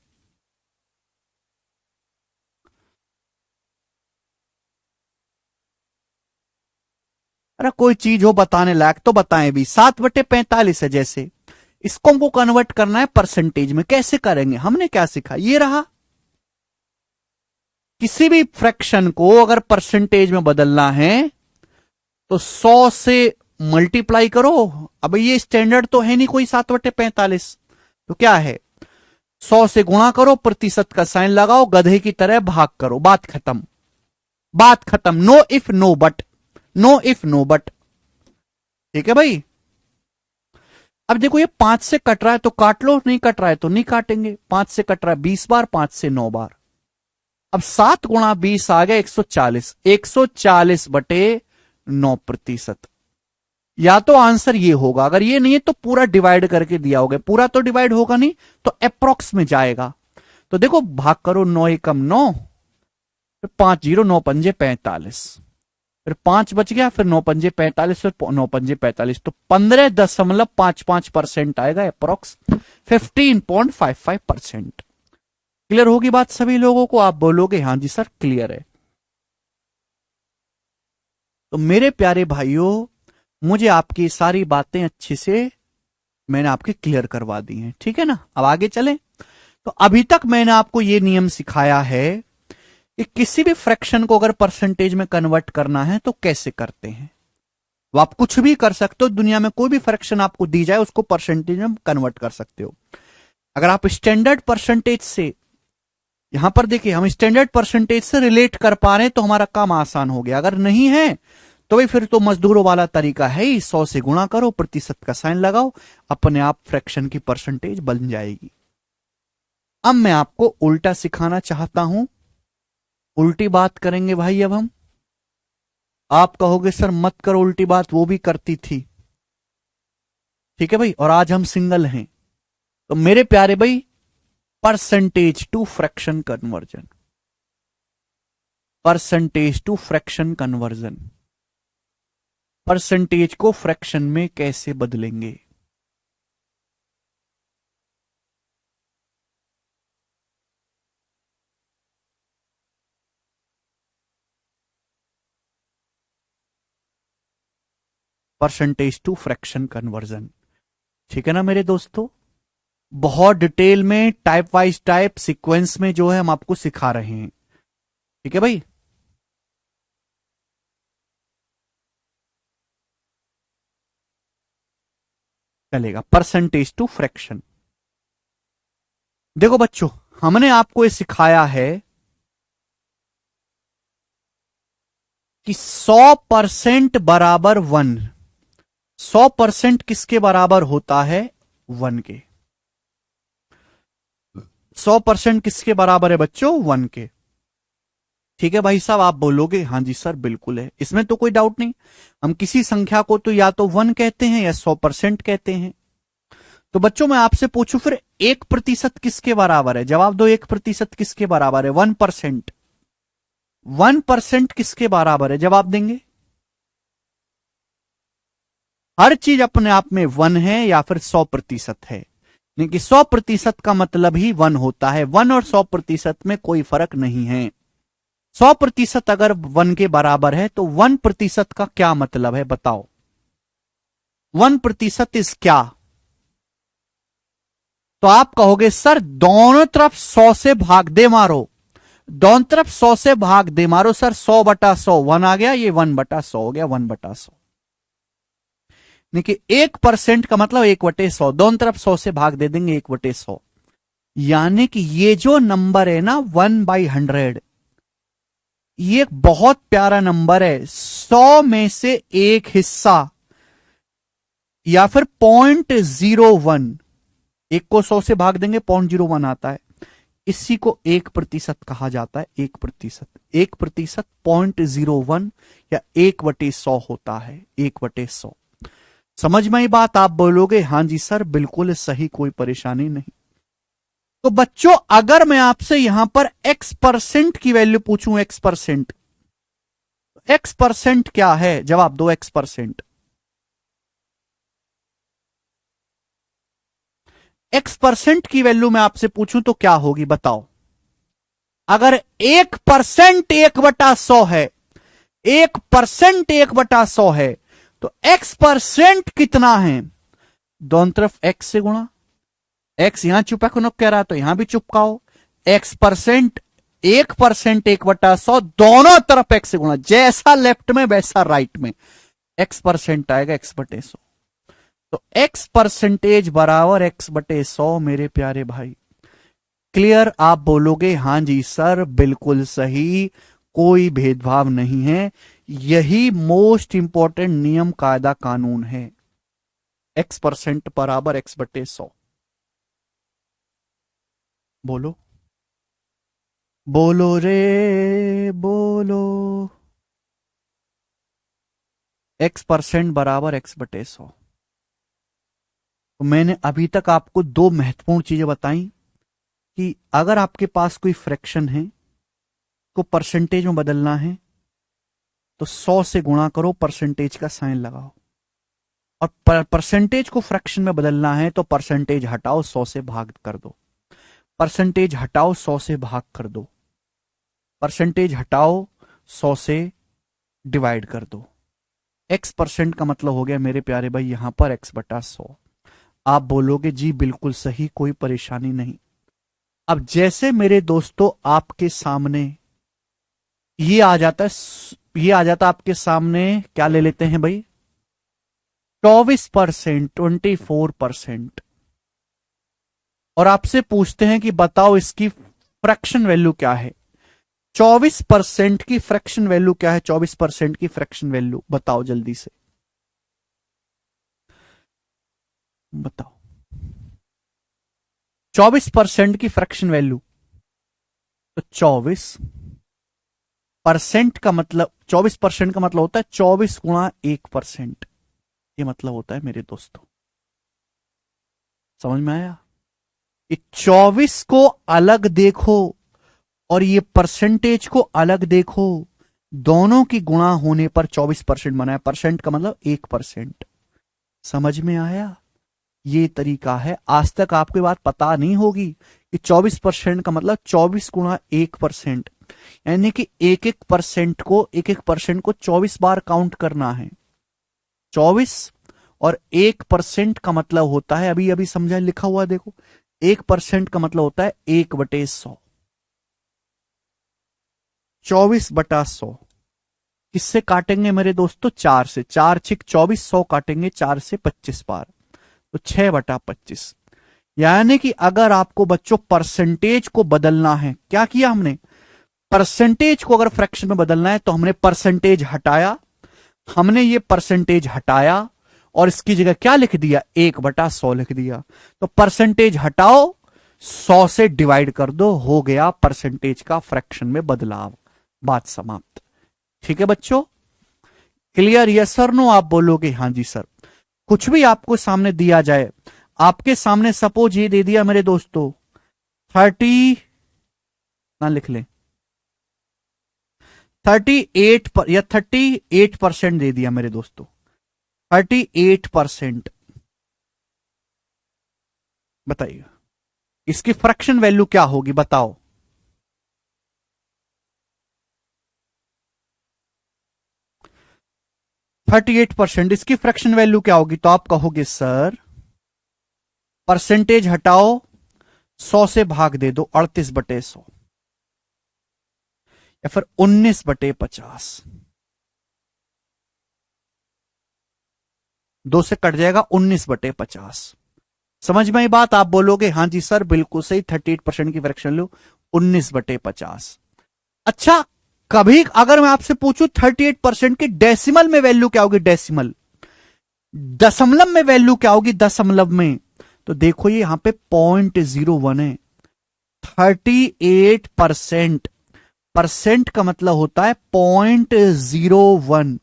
अरे कोई चीज हो बताने लायक तो बताएं भी। 7/45 है, जैसे इसको हमको कन्वर्ट करना है परसेंटेज में, कैसे करेंगे? हमने क्या सीखा, ये रहा। किसी भी फ्रैक्शन को अगर परसेंटेज में बदलना है तो 100 से मल्टीप्लाई करो। अब ये स्टैंडर्ड तो है नहीं कोई 7/45, तो क्या है, 100 से गुणा करो, प्रतिशत का साइन लगाओ, गधे की तरह भाग करो, बात खत्म, बात खत्म। No if no but, no if no but, ठीक है भाई। अब देखो ये 5 से कट रहा है तो काट लो, नहीं कट रहा है तो नहीं काटेंगे। 5 से कट रहा है 20 बार, 5 से 9 बार। अब 7 × 20 आ गया 140, 140/9%। या तो आंसर ये होगा, अगर ये नहीं है तो पूरा डिवाइड करके दिया होगा, पूरा तो डिवाइड होगा नहीं तो अप्रोक्स में जाएगा। तो देखो भाग करो, 9 × 9 = 9, 5 0 9 5 45, फिर 5 बच गया, फिर 9 पंजे 45, फिर 9 पंजे 45, तो 15.55% आएगा अप्रोक्स 15.55%। क्लियर होगी बात सभी लोगों को? आप बोलोगे हाँ जी सर क्लियर है। तो मेरे प्यारे भाइयों, मुझे आपकी सारी बातें अच्छे से मैंने आपके क्लियर करवा दी हैं, ठीक है ना? अब आगे चलें। तो अभी तक मैंने आपको यह नियम सिखाया है कि किसी भी फ्रैक्शन को अगर परसेंटेज में कन्वर्ट करना है तो कैसे करते हैं। वो आप कुछ भी कर सकते हो, दुनिया में कोई भी फ्रैक्शन आपको दी जाए उसको परसेंटेज में कन्वर्ट कर सकते हो। अगर आप स्टैंडर्ड परसेंटेज से, यहां पर देखिए हम स्टैंडर्ड परसेंटेज से रिलेट कर पा रहे हैं तो हमारा काम आसान हो गया। अगर नहीं है तो भाई फिर तो मजदूरों वाला तरीका है ही, 100 से गुणा करो, प्रतिशत का साइन लगाओ, अपने आप फ्रैक्शन की परसेंटेज बन जाएगी। अब मैं आपको उल्टा सिखाना चाहता हूं, उल्टी बात करेंगे भाई। अब हम, आप कहोगे सर मत करो उल्टी बात, वो भी करती थी, ठीक है भाई, और आज हम सिंगल हैं। तो मेरे प्यारे भाई, percentage to fraction conversion, percentage to fraction conversion, percentage को फ्रैक्शन में कैसे बदलेंगे। परसेंटेज टू फ्रैक्शन कन्वर्जन, ठीक है ना मेरे दोस्तों? बहुत डिटेल में, टाइप वाइज टाइप सीक्वेंस में जो है हम आपको सिखा रहे हैं, ठीक है भाई? चलेगा। परसेंटेज टू फ्रैक्शन, देखो बच्चों, हमने आपको ये सिखाया है कि 100% बराबर 1, 100% किसके बराबर होता है? 1 के। 100% किसके बराबर है बच्चों? 1 के। ठीक है भाई साहब, आप बोलोगे हाँ जी सर बिल्कुल है, इसमें तो कोई डाउट नहीं। हम किसी संख्या को तो या तो 1 कहते हैं या 100% कहते हैं। तो बच्चों मैं आपसे पूछूं फिर 1% किसके बराबर है? जवाब दो, 1% किसके बराबर है? 1%। 1% किसके बराबर है? जवाब देंगे। हर चीज अपने आप में 1 है या फिर 100% है, नहीं कि 100% का मतलब ही 1 होता है। 1 और 100% में कोई फर्क नहीं है। 100% अगर 1 के बराबर है तो 1% का क्या मतलब है बताओ? 1% इज क्या? तो आप कहोगे सर दोनों तरफ 100 से भाग दे मारो, दोनों तरफ 100 से भाग दे मारो सर, 100/100 1 आ गया, ये 1/100 हो गया, 1/100। देखिए 1% का मतलब 1/100, दोनों तरफ 100 से भाग दे देंगे 1/100, यानी कि ये जो नंबर है ना 1/100, ये एक बहुत प्यारा नंबर है। 100 में से एक हिस्सा या फिर 0.01, एक को 100 से भाग देंगे 0.01 आता है, इसी को 1% कहा जाता है। 1%, 1% 0.01 या 1/100 होता है, 1/100। समझ में आई बात? आप बोलोगे हाँ जी सर बिल्कुल सही, कोई परेशानी नहीं। तो बच्चों अगर मैं आपसे यहां पर x% की वैल्यू पूछूं, x%, x% क्या है? जवाब दो, x%। x% की वैल्यू मैं आपसे पूछूं तो क्या होगी बताओ? अगर 1% 1/100 है, 1% 1/100 है, तो x% कितना है? दोनों तरफ x से गुणा, x यहां चुपका कह रहा तो यहां भी चुपकाओ, x%, 1% 1/100, दोनों तरफ x से गुणा, जैसा लेफ्ट में वैसा राइट में, x% आएगा x/100। तो x% बराबर x/100 मेरे प्यारे भाई। क्लियर? आप बोलोगे हाँ जी सर बिल्कुल सही, कोई भेदभाव नहीं है, यही मोस्ट इंपॉर्टेंट नियम, कायदा, कानून है। x% बराबर x/100। बोलो बोलो रे बोलो, x% बराबर x/100। तो मैंने अभी तक आपको दो महत्वपूर्ण चीजें बताई कि अगर आपके पास कोई फ्रैक्शन है को परसेंटेज में बदलना है तो 100 से गुणा करो, परसेंटेज का साइन लगाओ, और परसेंटेज को फ्रैक्शन में बदलना है तो परसेंटेज हटाओ, 100 से भाग कर दो, परसेंटेज हटाओ 100 से भाग कर दो, परसेंटेज हटाओ 100 से डिवाइड कर दो। x परसेंट का मतलब हो गया मेरे प्यारे भाई यहां पर x बटा 100। आप बोलोगे जी बिल्कुल सही, कोई परेशानी नहीं। अब जैसे मेरे दोस्तों आपके सामने ये आ जाता है, ये आ जाता आपके सामने, क्या ले लेते हैं भाई, 24%, 24%, और आपसे पूछते हैं कि बताओ इसकी फ्रैक्शन वैल्यू क्या है। 24% की फ्रैक्शन वैल्यू क्या है, 24% की फ्रैक्शन वैल्यू बताओ जल्दी से, बताओ 24% की फ्रैक्शन वैल्यू। तो 24% का मतलब, 24% का मतलब होता है 24 गुणा 1%, ये मतलब होता है मेरे दोस्तों, समझ में आया। ये 24 को अलग देखो और ये परसेंटेज को अलग देखो, दोनों की गुणा होने पर 24% बना है, परसेंट का मतलब 1%। समझ में आया, ये तरीका है। आज तक आपको ये बात पता नहीं होगी कि 24% का मतलब 24 गुणा 1%, यानी कि एक एक परसेंट को 24 बार काउंट करना है। 24 और 1% का मतलब होता है, अभी अभी समझा लिखा हुआ देखो, 1% का मतलब होता है 1/100, 24/100। किससे काटेंगे मेरे दोस्तों, 4 से, 4×6 = 24, 100 काटेंगे 4 से 25 बार, तो 6/25। यानी कि अगर आपको बच्चों परसेंटेज को बदलना है, क्या किया हमने, परसेंटेज को अगर फ्रैक्शन में बदलना है तो हमने परसेंटेज हटाया, हमने ये परसेंटेज हटाया और इसकी जगह क्या लिख दिया, 1/100 लिख दिया। तो परसेंटेज हटाओ, 100 से डिवाइड कर दो, हो गया परसेंटेज का फ्रैक्शन में बदलाव, बात समाप्त। ठीक है बच्चों, क्लियर, यस सर नो, आप बोलोगे हाँ जी सर। कुछ भी आपको सामने दिया जाए, आपके सामने सपोज ये दे दिया मेरे दोस्तों 30 ना लिख लें, 38 पर या 38% दे दिया मेरे दोस्तों, 38%, बताइए इसकी फ्रैक्शन वैल्यू क्या होगी, बताओ। 38%, इसकी फ्रैक्शन वैल्यू क्या होगी, तो आप कहोगे सर परसेंटेज हटाओ, 100 से भाग दे दो, 38/100, या फिर 19/50, 2 से कट जाएगा 19/50। समझ में आई बात, आप बोलोगे हाँ जी सर बिल्कुल सही, 38% की फ्रैक्शन लो, 19/50। अच्छा, कभी अगर मैं आपसे पूछूं 38% की डेसिमल में वैल्यू क्या होगी, डेसिमल दशमलव में वैल्यू क्या होगी, दशमलव में, तो देखो ये यहां पे 0.01 है। 38% परसेंट का मतलब होता है 0.01,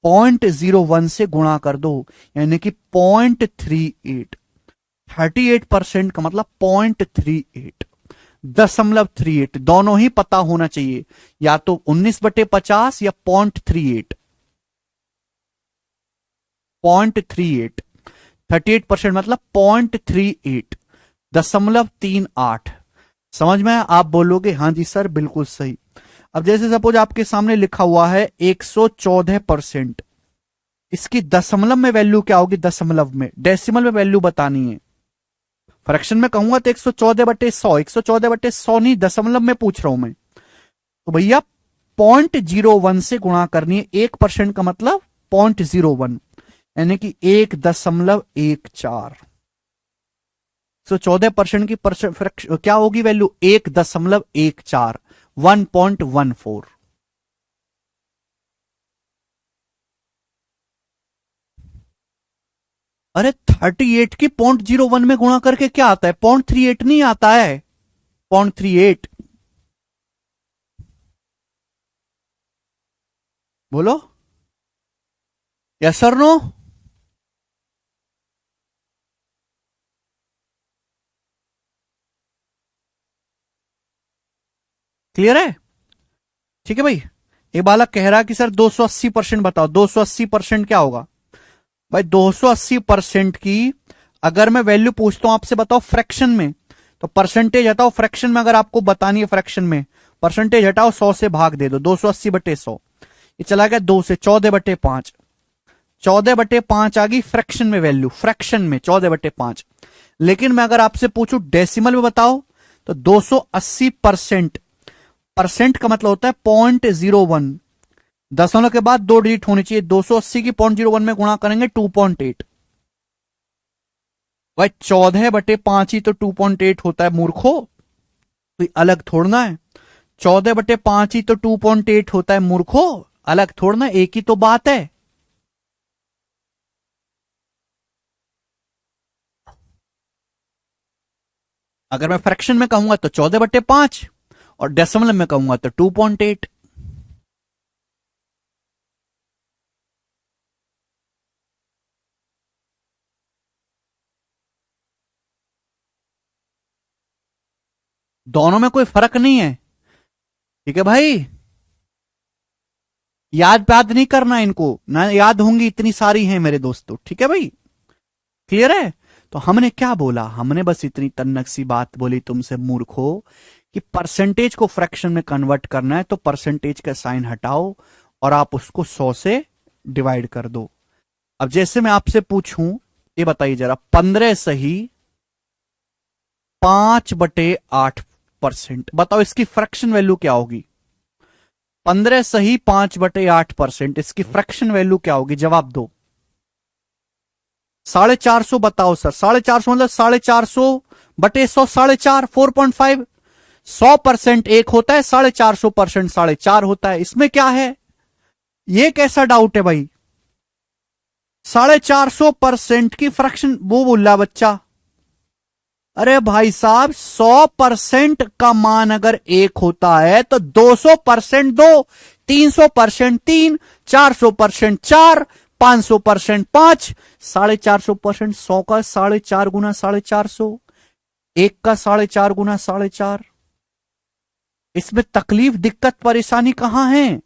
0.01 से गुणा कर दो, यानी कि 0.38। 38% का मतलब 0.38, 0.38, दोनों ही पता होना चाहिए, या तो 19/50 या 0.38, 0.38, 38% मतलब 0.38, 0.38। समझ में आया, आप बोलोगे हाँ जी सर बिल्कुल सही। अब जैसे सपोज आपके सामने लिखा हुआ है 114%, इसकी दशमलव में वैल्यू क्या होगी, दशमलव में, डेसिमल में वैल्यू बतानी है। फ्रैक्शन में कहूंगा तो 114/100, 114/100 नहीं, दशमलव में पूछ रहा हूं मैं, तो भैया 0.01 से गुणा करनी है, 1% का मतलब 0.01, यानी कि 1.14। 114% की क्या होगी वैल्यू, 1.14, 1.14। अरे 38 की 0.01 में गुणा करके क्या आता है, 0.38 नहीं आता है, 0.38, बोलो यस सर नो। क्लियर है, ठीक है भाई। ये बालक कह रहा है कि सर 280% बताओ, 280% क्या होगा भाई? 280% की अगर मैं वैल्यू पूछता हूं आपसे, बताओ फ्रैक्शन में, तो परसेंटेज हटाओ, फ्रैक्शन में अगर आपको बतानी है फ्रैक्शन में, परसेंटेज हटाओ, 100 से भाग दे दो, 280/100, ये चला गया 2 से, 14/5, 14/5 आ गई फ्रैक्शन में वैल्यू, फ्रैक्शन में 14/5। लेकिन मैं अगर आपसे पूछूं डेसिमल में बताओ, तो 280%, परसेंट का मतलब होता है 0.01, दशमलव के बाद 2 डिजिट होनी चाहिए, 280 की 0.01 में गुणा करेंगे 2.8। भाई 14/5 ही तो 2.8 होता है मूर्खो, कोई अलग थोड़ना है। 14/5 ही तो 2.8 होता है मूर्खो, अलग थोड़ना, एक ही तो बात है। अगर मैं फ्रैक्शन में कहूंगा तो 14/5, और डेसिमल में कहूंगा तो 2.8। दोनों में कोई फर्क नहीं है, ठीक है भाई। याद नहीं करना इनको, ना याद होंगी, इतनी सारी हैं मेरे दोस्तों, ठीक है भाई, क्लियर है। तो हमने क्या बोला, हमने बस इतनी तन्नक सी बात बोली तुमसे मूर्खो, कि परसेंटेज को फ्रैक्शन में कन्वर्ट करना है तो परसेंटेज का साइन हटाओ और आप उसको 100 से डिवाइड कर दो। अब जैसे मैं आपसे पूछूं, ये बताइए जरा, 15 सही 5/8%, बताओ इसकी फ्रैक्शन वैल्यू क्या होगी? 15 सही 5/8%, इसकी फ्रैक्शन वैल्यू क्या होगी? जवाब दो। 450 बताओ सर, 450 मतलब 450/100, 4.5, 4.5। 100% एक होता है, 450% 4.5 होता है, इसमें क्या है? ये कैसा डाउट है भाई? 450% की फ्रैक्शन वो बोल रहा बच्चा। अरे भाई साहब, 100% का मान अगर एक होता है तो 200% दो, 300% तीन, 400% चार, 500% पांच, 450%, 100 का 4.5 गुना 450, एक का 4.5 गुना 4.5। इसमें तकलीफ, दिक्कत, परेशानी कहां है?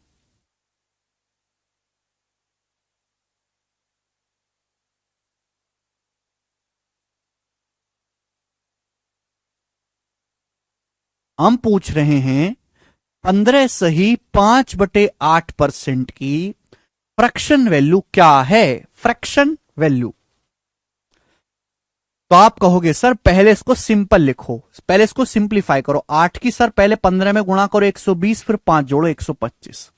हम पूछ रहे हैं 15 सही 5/8% की फ्रैक्शन वैल्यू क्या है? Fraction value. तो आप कहोगे सर पहले इसको सिंपल लिखो, पहले इसको सिंप्लीफाई करो। 8 की सर पहले 15 में गुणा करो 120, फिर 5 जोड़ो 125,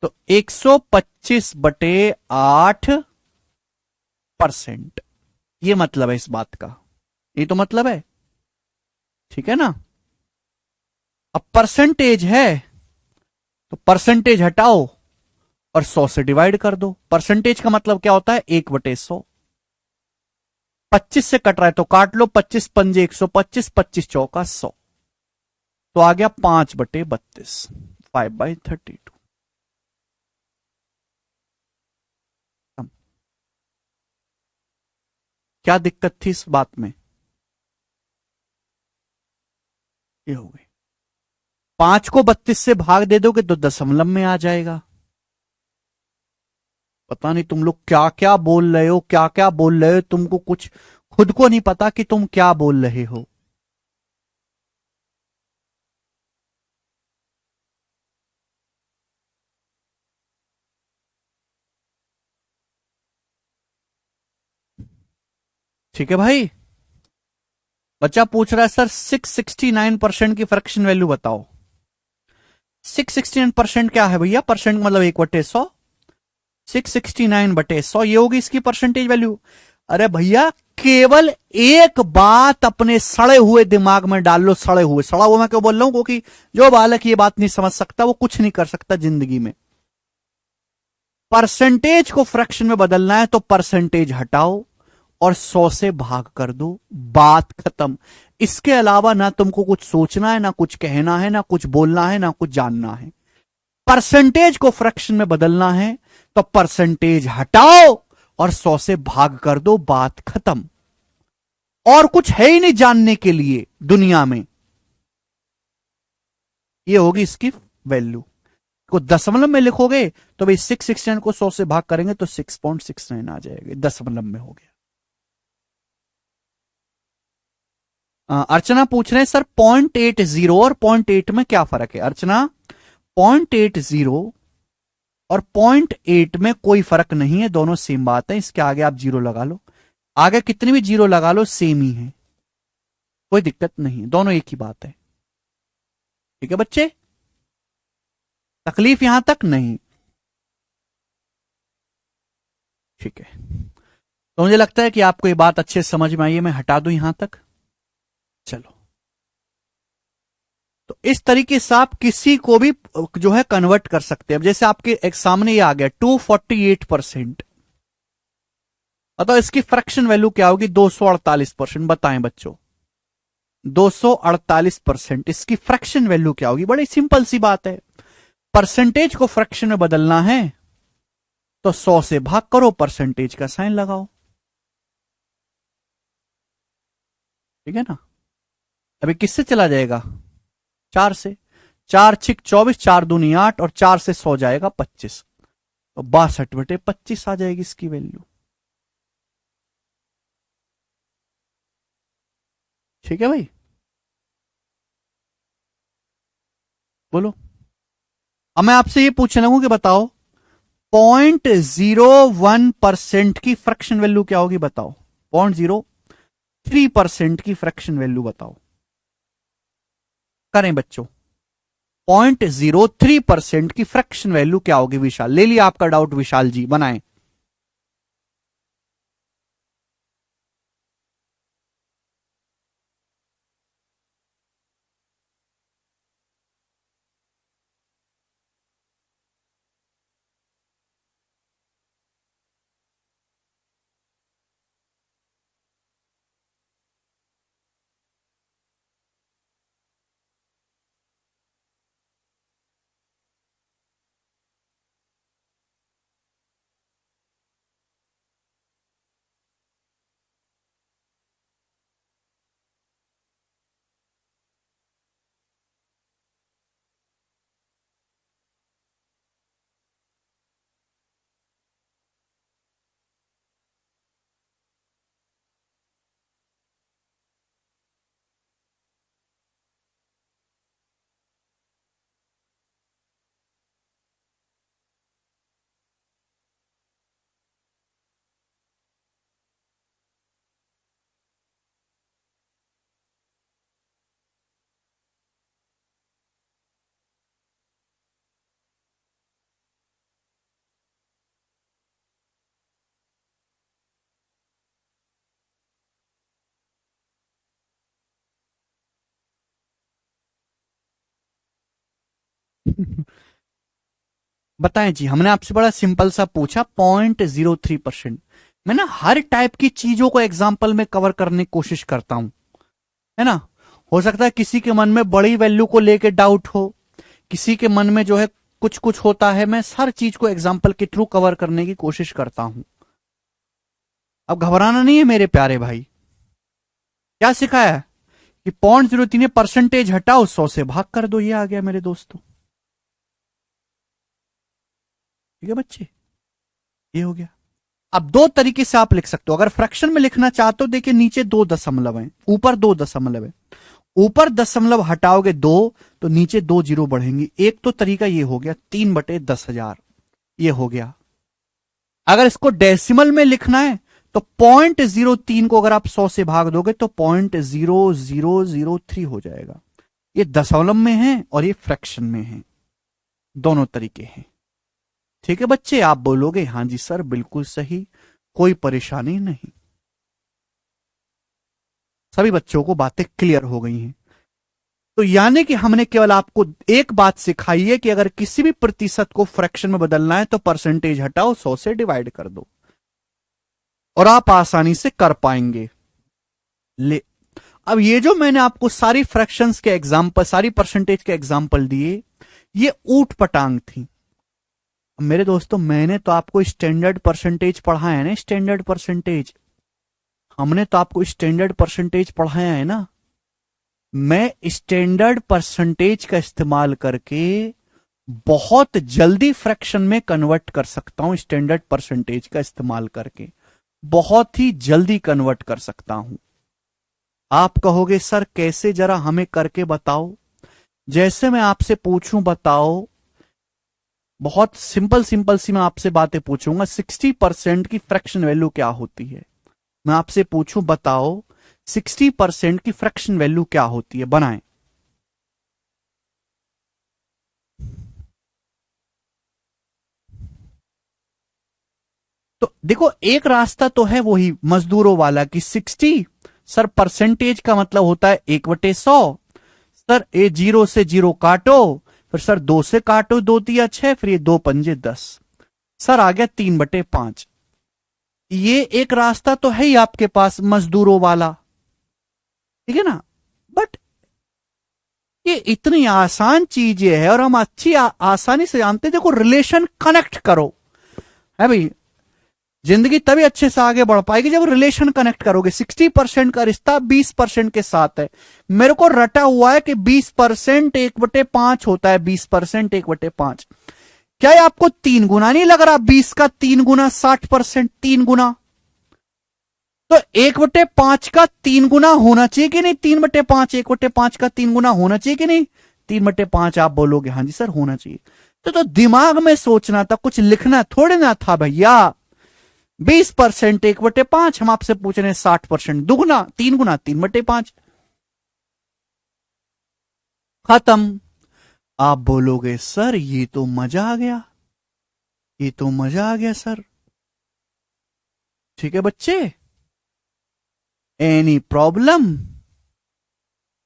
तो 125/8%, ये मतलब है इस बात का, ये तो मतलब है, ठीक है ना। अब परसेंटेज है तो परसेंटेज हटाओ और 100 से डिवाइड कर दो। परसेंटेज का मतलब क्या होता है? 1/100। 25 से कट रहा है तो काट लो, 25 पंजे 125, 25 चौका 100, तो आ गया 5/32, 5/32। क्या दिक्कत थी इस बात में? ये हो गई। 5 को 32 से भाग दे दोगे तो दशमलव में आ जाएगा। पता नहीं तुम लोग क्या क्या बोल रहे हो, क्या क्या बोल रहे हो, तुमको कुछ खुद को नहीं पता कि तुम क्या बोल रहे हो। ठीक है भाई। बच्चा पूछ रहा है सर 669% की फ्रैक्शन वैल्यू बताओ। 669% क्या है भैया? परसेंट मतलब 1/100, 669/100 ये होगी इसकी परसेंटेज वैल्यू। अरे भैया केवल एक बात अपने सड़े हुए दिमाग में डाल लो, सड़े हुए, सड़ा हुआ मैं क्यों बोल रहा हूं? क्योंकि जो बालक ये बात नहीं समझ सकता वो कुछ नहीं कर सकता जिंदगी में। परसेंटेज को फ्रैक्शन में बदलना है तो परसेंटेज हटाओ और 100 से भाग कर दो, बात खत्म। इसके अलावा ना तुमको कुछ सोचना है, ना कुछ कहना है, ना कुछ बोलना है, ना कुछ जानना है। परसेंटेज को फ्रैक्शन में बदलना है तो परसेंटेज हटाओ और 100 से भाग कर दो, बात खत्म। और कुछ है ही नहीं जानने के लिए दुनिया में। ये होगी इसकी वैल्यू। को दशमलव में लिखोगे तो भाई 669 को 100 से भाग करेंगे तो 6.69 आ जाएगा, दशमलव में हो गया। अर्चना पूछ रहे हैं सर 0.80 और 0.8 में क्या फर्क है? अर्चना 0.80 और 0.8 में कोई फर्क नहीं है, दोनों सेम बात है। इसके आगे आप जीरो लगा लो, आगे कितनी भी जीरो लगा लो सेम ही है, कोई दिक्कत नहीं है, दोनों एक ही बात है। ठीक है बच्चे, तकलीफ यहां तक नहीं? ठीक है, तो मुझे लगता है कि आपको ये बात अच्छे से समझ में आई है, मैं हटा दूं यहां तक। चलो, तो इस तरीके से आप किसी को भी जो है कन्वर्ट कर सकते हैं। अब जैसे आपके एक सामने ये आ गया 248%, अतः इसकी फ्रैक्शन वैल्यू क्या होगी? 248%। बताएं बच्चों, 248%, इसकी फ्रैक्शन वैल्यू क्या होगी? बड़ी सिंपल सी बात है, परसेंटेज को फ्रैक्शन में बदलना है तो 100 से भाग करो, परसेंटेज का साइन लगाओ। ठीक है ना? अभी किससे चला जाएगा? 4 से। 4 छिक 24, 4 दूनी 8 और 4 से 100 जाएगा 25, तो 62/25 आ जाएगी इसकी वैल्यू। ठीक है भाई, बोलो। अब मैं आपसे ये पूछने लगूं कि बताओ 0.01% की फ्रैक्शन वैल्यू क्या होगी? बताओ। 0.03% की फ्रैक्शन वैल्यू बताओ। करें बच्चों, 0.03% की फ्रैक्शन वैल्यू क्या होगी? विशाल, ले लिया आपका डाउट, विशाल जी बनाएं। बताएं जी, हमने आपसे बड़ा सिंपल सा पूछा 0.03%। मैं ना हर टाइप की चीजों को एग्जाम्पल में कवर करने की कोशिश करता हूं, है ना? हो सकता है किसी के मन में बड़ी वैल्यू को लेके डाउट हो, किसी के मन में जो है कुछ कुछ होता है। मैं हर चीज को एग्जाम्पल के थ्रू कवर करने की कोशिश करता हूं। अब घबराना नहीं है मेरे प्यारे भाई। क्या सिखाया कि 0.03 परसेंटेज हटाओ, 100 से भाग कर दो, ये आ गया मेरे दोस्तों। ठीक है बच्चे, ये हो गया। अब दो तरीके से आप लिख सकते हो। अगर फ्रैक्शन में लिखना चाहते हो, देखिए नीचे 2 दशमलव है, ऊपर 2 दशमलव है। ऊपर दशमलव हटाओगे 2 तो नीचे 2 जीरो बढ़ेंगी। एक तो तरीका ये हो गया 3/10,000, ये हो गया। अगर इसको डेसिमल में लिखना है तो 0.03 को अगर आप 100 से भाग दोगे तो 0.0003 हो जाएगा। ये दशमलव में है और ये फ्रैक्शन में है, दोनों तरीके हैं। ठीक है बच्चे, आप बोलोगे हां जी सर बिल्कुल सही, कोई परेशानी नहीं। सभी बच्चों को बातें क्लियर हो गई हैं। तो यानी कि हमने केवल आपको एक बात सिखाई है कि अगर किसी भी प्रतिशत को फ्रैक्शन में बदलना है तो परसेंटेज हटाओ, 100 से डिवाइड कर दो, और आप आसानी से कर पाएंगे। ले, अब ये जो मैंने आपको सारी फ्रैक्शंस के एग्जाम्पल, सारी परसेंटेज के एग्जाम्पल दिए, ये ऊट पटांग थी। मेरे दोस्तों, मैंने तो आपको स्टैंडर्ड परसेंटेज पढ़ाया है ना, स्टैंडर्ड परसेंटेज। हमने तो आपको स्टैंडर्ड परसेंटेज पढ़ाया है ना। मैं स्टैंडर्ड परसेंटेज का इस्तेमाल करके बहुत जल्दी फ्रैक्शन में कन्वर्ट कर सकता हूं स्टैंडर्ड परसेंटेज का इस्तेमाल करके, बहुत ही जल्दी कन्वर्ट कर सकता हूं। आप कहोगे सर कैसे, जरा हमें करके बताओ। जैसे मैं आपसे पूछूं बताओ, बहुत सिंपल सिंपल सी मैं आपसे बातें पूछूंगा। 60% की फ्रैक्शन वैल्यू क्या होती है, मैं आपसे पूछूं बताओ 60% की फ्रैक्शन वैल्यू क्या होती है, बनाएं। तो देखो एक रास्ता तो है वही मजदूरों वाला कि 60, सर परसेंटेज का मतलब होता है 1/100। सर ए जीरो से जीरो काटो, फिर सर 2 से काटो, 2 तिया 6, फिर ये 2 पंजे 10, सर आ गया 3/5। ये एक रास्ता तो है ही आपके पास मजदूरों वाला, ठीक है ना। बट ये इतनी आसान चीजें है और हम आसानी से जानते हैं। देखो रिलेशन कनेक्ट करो, है भाई, जिंदगी तभी अच्छे से आगे बढ़ पाएगी जब रिलेशन कनेक्ट करोगे। 60% का रिश्ता 20% के साथ है। मेरे को रटा हुआ है कि 20% 1/5 होता है, 20% 1/5। क्या ये आपको 3 गुना नहीं लग रहा? 20 का 3 गुना 60%, 3 गुना। तो 1/5 का 3 गुना होना चाहिए कि नहीं? 3/5, 1/5 का 3 गुना होना चाहिए कि नहीं? 3/5 आप बोलोगे हाँ जी सर होना चाहिए। तो दिमाग में सोचना था, कुछ लिखना थोड़े ना था भैया। 20% 1/5, हम आपसे पूछ रहे हैं 60% दुगुना 3 गुना 3/5, खत्म। आप बोलोगे सर ये तो मजा आ गया, ये तो मजा आ गया सर। ठीक है बच्चे, एनी प्रॉब्लम?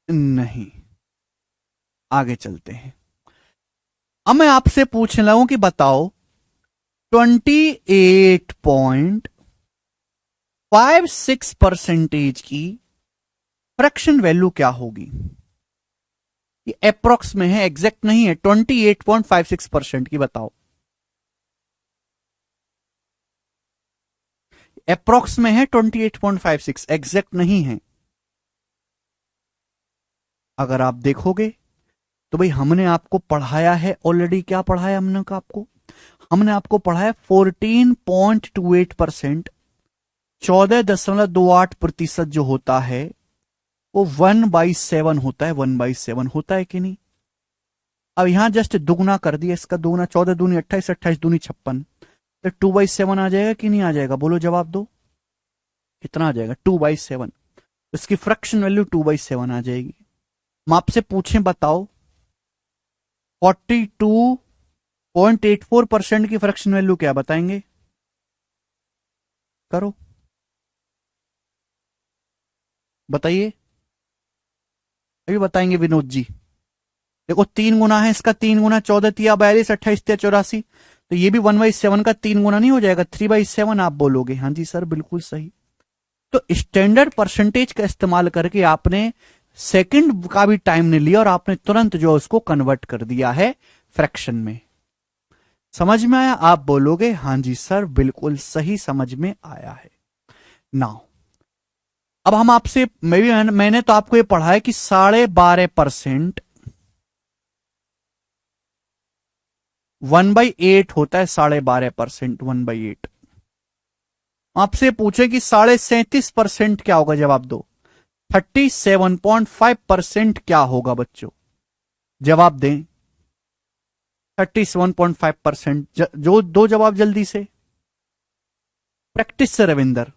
नहीं, आगे चलते हैं। अब मैं आपसे पूछ रहा हूं कि बताओ 28.56% की फ्रैक्शन वैल्यू क्या होगी? ये अप्रोक्स में है, एग्जैक्ट नहीं है। 28.56% की बताओ, अप्रोक्स में है 28.56, एग्जैक्ट नहीं है। अगर आप देखोगे तो भाई हमने आपको पढ़ाया है ऑलरेडी, क्या पढ़ाया हमने आपको? हमने आपको पढ़ाया 14.28%, 14.28% जो होता है वो 1/7 होता है, 1/7 होता है कि नहीं? अब यहां जस्ट दुगुना कर दिया, इसका दुगुना 14 दूनी 28, 28 दूनी 56, तो 2/7 आ जाएगा कि नहीं आ जाएगा? बोलो जवाब दो, कितना आ जाएगा? 2/7। इसकी फ्रैक्शन वैल्यू 2/7 आ जाएगी। हम आपसे पूछें बताओ 42.84% की फ्रैक्शन वैल्यू क्या, बताएंगे? करो, बताइए, अभी बताएंगे विनोद जी। देखो 3 गुना है इसका, 3 गुना 14 तिया 42, 28 तिया 84, तो ये भी 1/7 का 3 गुना नहीं हो जाएगा? 3/7 आप बोलोगे हाँ जी सर बिल्कुल सही। तो स्टैंडर्ड परसेंटेज का इस्तेमाल करके आपने सेकंड का भी टाइम नहीं लिया और आपने तुरंत जो उसको कन्वर्ट कर दिया है फ्रैक्शन में। समझ में आया? आप बोलोगे हाँ जी सर बिल्कुल सही समझ में आया है। नाउ अब हम आपसे, मैंने तो आपको ये पढ़ा है कि 12.5% 1/8 होता है। 12.5% 1/8। आपसे पूछे कि 37.5% क्या होगा, जवाब दो। 37.5% क्या होगा बच्चों? जवाब दें। 37.5%, जो दो जवाब जल्दी से। प्रैक्टिस से रविंदर।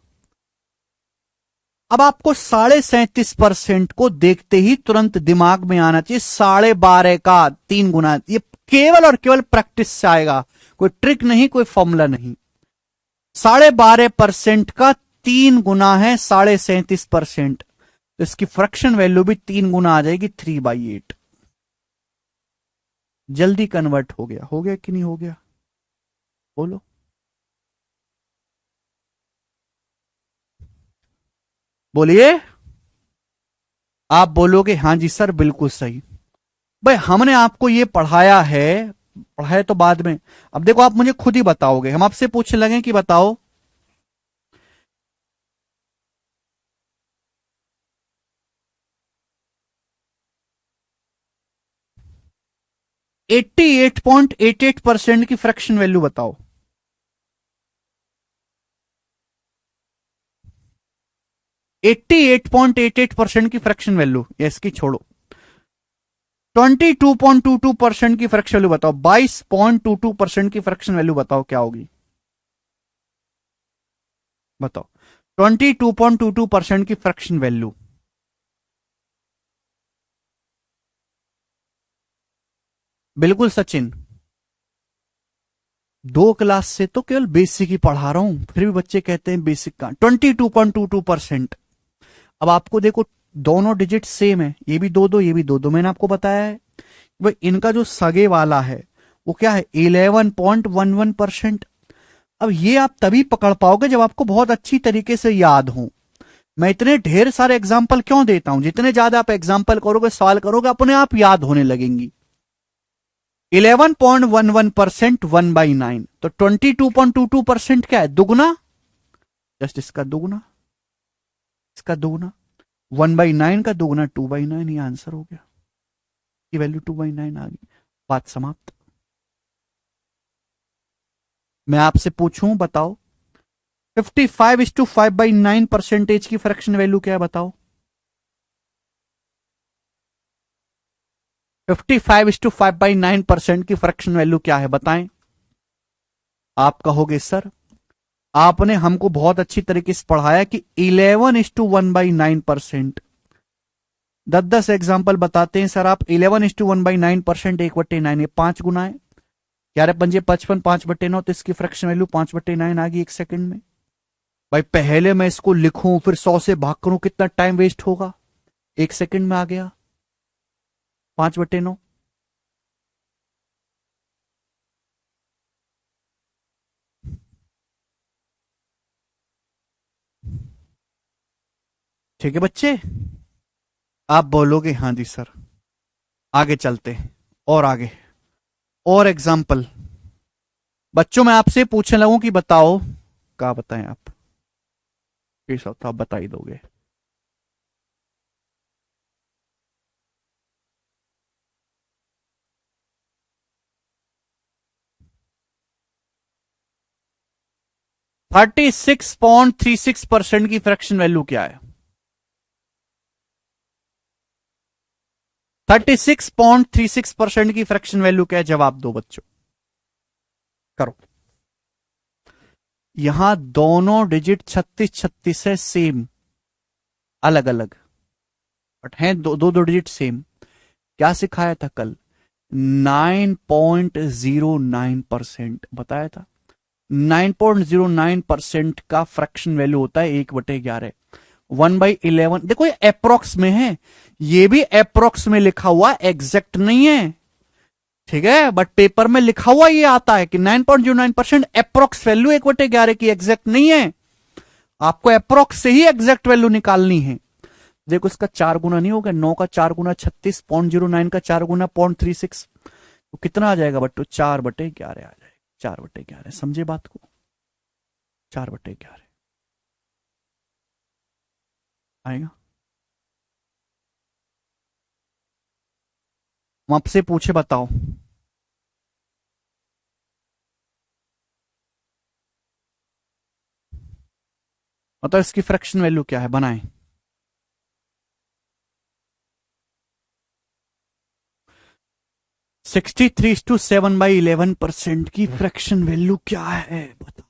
अब आपको 37.5% को देखते ही तुरंत दिमाग में आना चाहिए 12.5 का 3 गुना। ये केवल और केवल प्रैक्टिस से आएगा, कोई ट्रिक नहीं, कोई फॉर्मूला नहीं। 12.5% का 3 गुना है 37.5%, तो इसकी फ्रैक्शन वैल्यू भी 3 गुना आ जाएगी, 3/8। जल्दी कन्वर्ट हो गया, हो गया कि नहीं हो गया? बोलो, बोलिए। आप बोलोगे हाँ जी सर बिल्कुल सही। भाई हमने आपको ये पढ़ाया है, पढ़ाया तो बाद में। अब देखो आप मुझे खुद ही बताओगे, हम आपसे पूछने लगे कि बताओ 88.88% की फ्रैक्शन वैल्यू बताओ। 88.88% की फ्रैक्शन वैल्यू, या इसकी छोड़ो, 22.22% की फ्रैक्शन वैल्यू बताओ। 22.22% की फ्रैक्शन वैल्यू बताओ क्या होगी, बताओ। 22.22% की फ्रैक्शन वैल्यू, बिल्कुल सचिन। 2 क्लास से तो केवल बेसिक ही पढ़ा रहा हूं, फिर भी बच्चे कहते हैं बेसिक का। 22.22%। अब आपको देखो दोनों डिजिट सेम है, ये भी दो दो, ये भी दो दो, मैंने आपको बताया है भाई इनका जो सगे वाला है वो क्या है, 11.11%। अब ये आप तभी पकड़ पाओगे जब आपको बहुत अच्छी तरीके से याद हो। मैं इतने ढेर सारे एग्जाम्पल क्यों देता हूं, जितने ज्यादा आप एग्जाम्पल करोगे, सवाल करोगे, अपने आप याद होने लगेंगी। 11.11% 1/9, तो 22.22% क्या है, दुगुना, जस्ट इसका दुगुना, इसका दुगुना, 1/9 का दुगुना 2/9, ये आंसर हो गया, की वैल्यू 2/9 आ गई, बात समाप्त। मैं आपसे पूछूं, बताओ 55:5/9% की फ्रैक्शन वैल्यू क्या है, बताओ। 55:5/9% की फ्रैक्शन वैल्यू क्या है, बताएं। आप कहोगे सर आपने हमको बहुत अच्छी तरीके से पढ़ाया कि 11:1/9%। 10-10 एग्जाम्पल बताते हैं सर आप। 11:1/9%, 1/9, ये 5 गुना है। 11×5 = 5/9, तो इसकी फ्रैक्शन वैल्यू 5/9 आ गई 1 सेकंड में। भाई पहले मैं इसको लिखूं फिर 100 से भाग करूं, कितना टाइम वेस्ट होगा, 1 सेकंड में आ गया 5/9। ठीक है बच्चे, आप बोलोगे हाँ जी सर। आगे चलते हैं और आगे, और एग्जाम्पल। बच्चों मैं आपसे पूछने लगूं कि बताओ, क्या बताएं आप, किस तो आप बता ही दोगे। %36.36 की फ्रैक्शन वैल्यू क्या है। 36.36% की फ्रैक्शन वैल्यू क्या है, जवाब दो बच्चों, करो। यहां दोनों डिजिट 36-36 है, सेम, अलग अलग, बट हैं दो दो, दो डिजिट सेम। क्या सिखाया था कल, 9.09% बताया था। 9.09% का फ्रैक्शन वैल्यू होता है 1/11। 1/11 देखो ये अप्रोक्स में है, ये भी अप्रोक्स में लिखा हुआ, एग्जैक्ट नहीं है, ठीक है, बट पेपर में लिखा हुआ ये आता है कि 9.09% अप्रोक्स वैल्यू 1/11 की, एग्जैक्ट नहीं है। आपको अप्रोक्स से ही एग्जैक्ट वैल्यू निकालनी है। देखो इसका 4 गुना नहीं होगा, 9 का 4 गुना 36, 0.09 का 4 गुना 0.36, तो कितना आ जाएगा बट्टू, 4/11 आ जाएगा। 4/11, समझे बात को, 4/11 आएगा। हम आपसे पूछे, बताओ मतलब इसकी फ्रैक्शन वैल्यू क्या है, बनाएं। 63:7/11% की फ्रैक्शन वैल्यू क्या है, बताओ।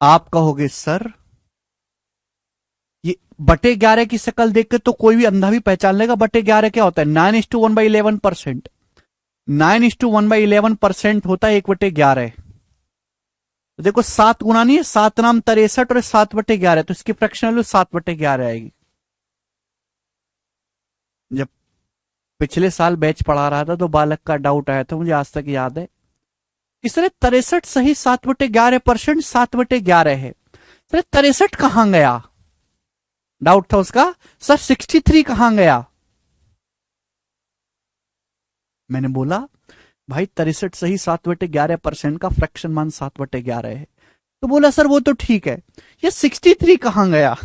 आप कहोगे सर ये बटे 11 की शक्ल देख के तो कोई भी अंधा भी पहचान लेगा, बटे 11 क्या होता है, 9:1/11%। 9:1/11% होता है 1/11। तो देखो 7 गुना नहीं है, 7 नाम 63 और 7/11, तो इसकी फ्रैक्शन वैल्यू 7/11 आएगी। जब पिछले साल बैच पढ़ा रहा था तो बालक का डाउट आया था, मुझे आज तक याद है, इसने 63 सही 7/11%, 7/11 है, 63 कहां गया। डाउट था उसका, सर 63 कहां गया? मैंने बोला भाई 63 सही 7/11% का फ्रैक्शन मान 7/11 है। तो बोला सर वो तो ठीक है, ये 63 कहां गया?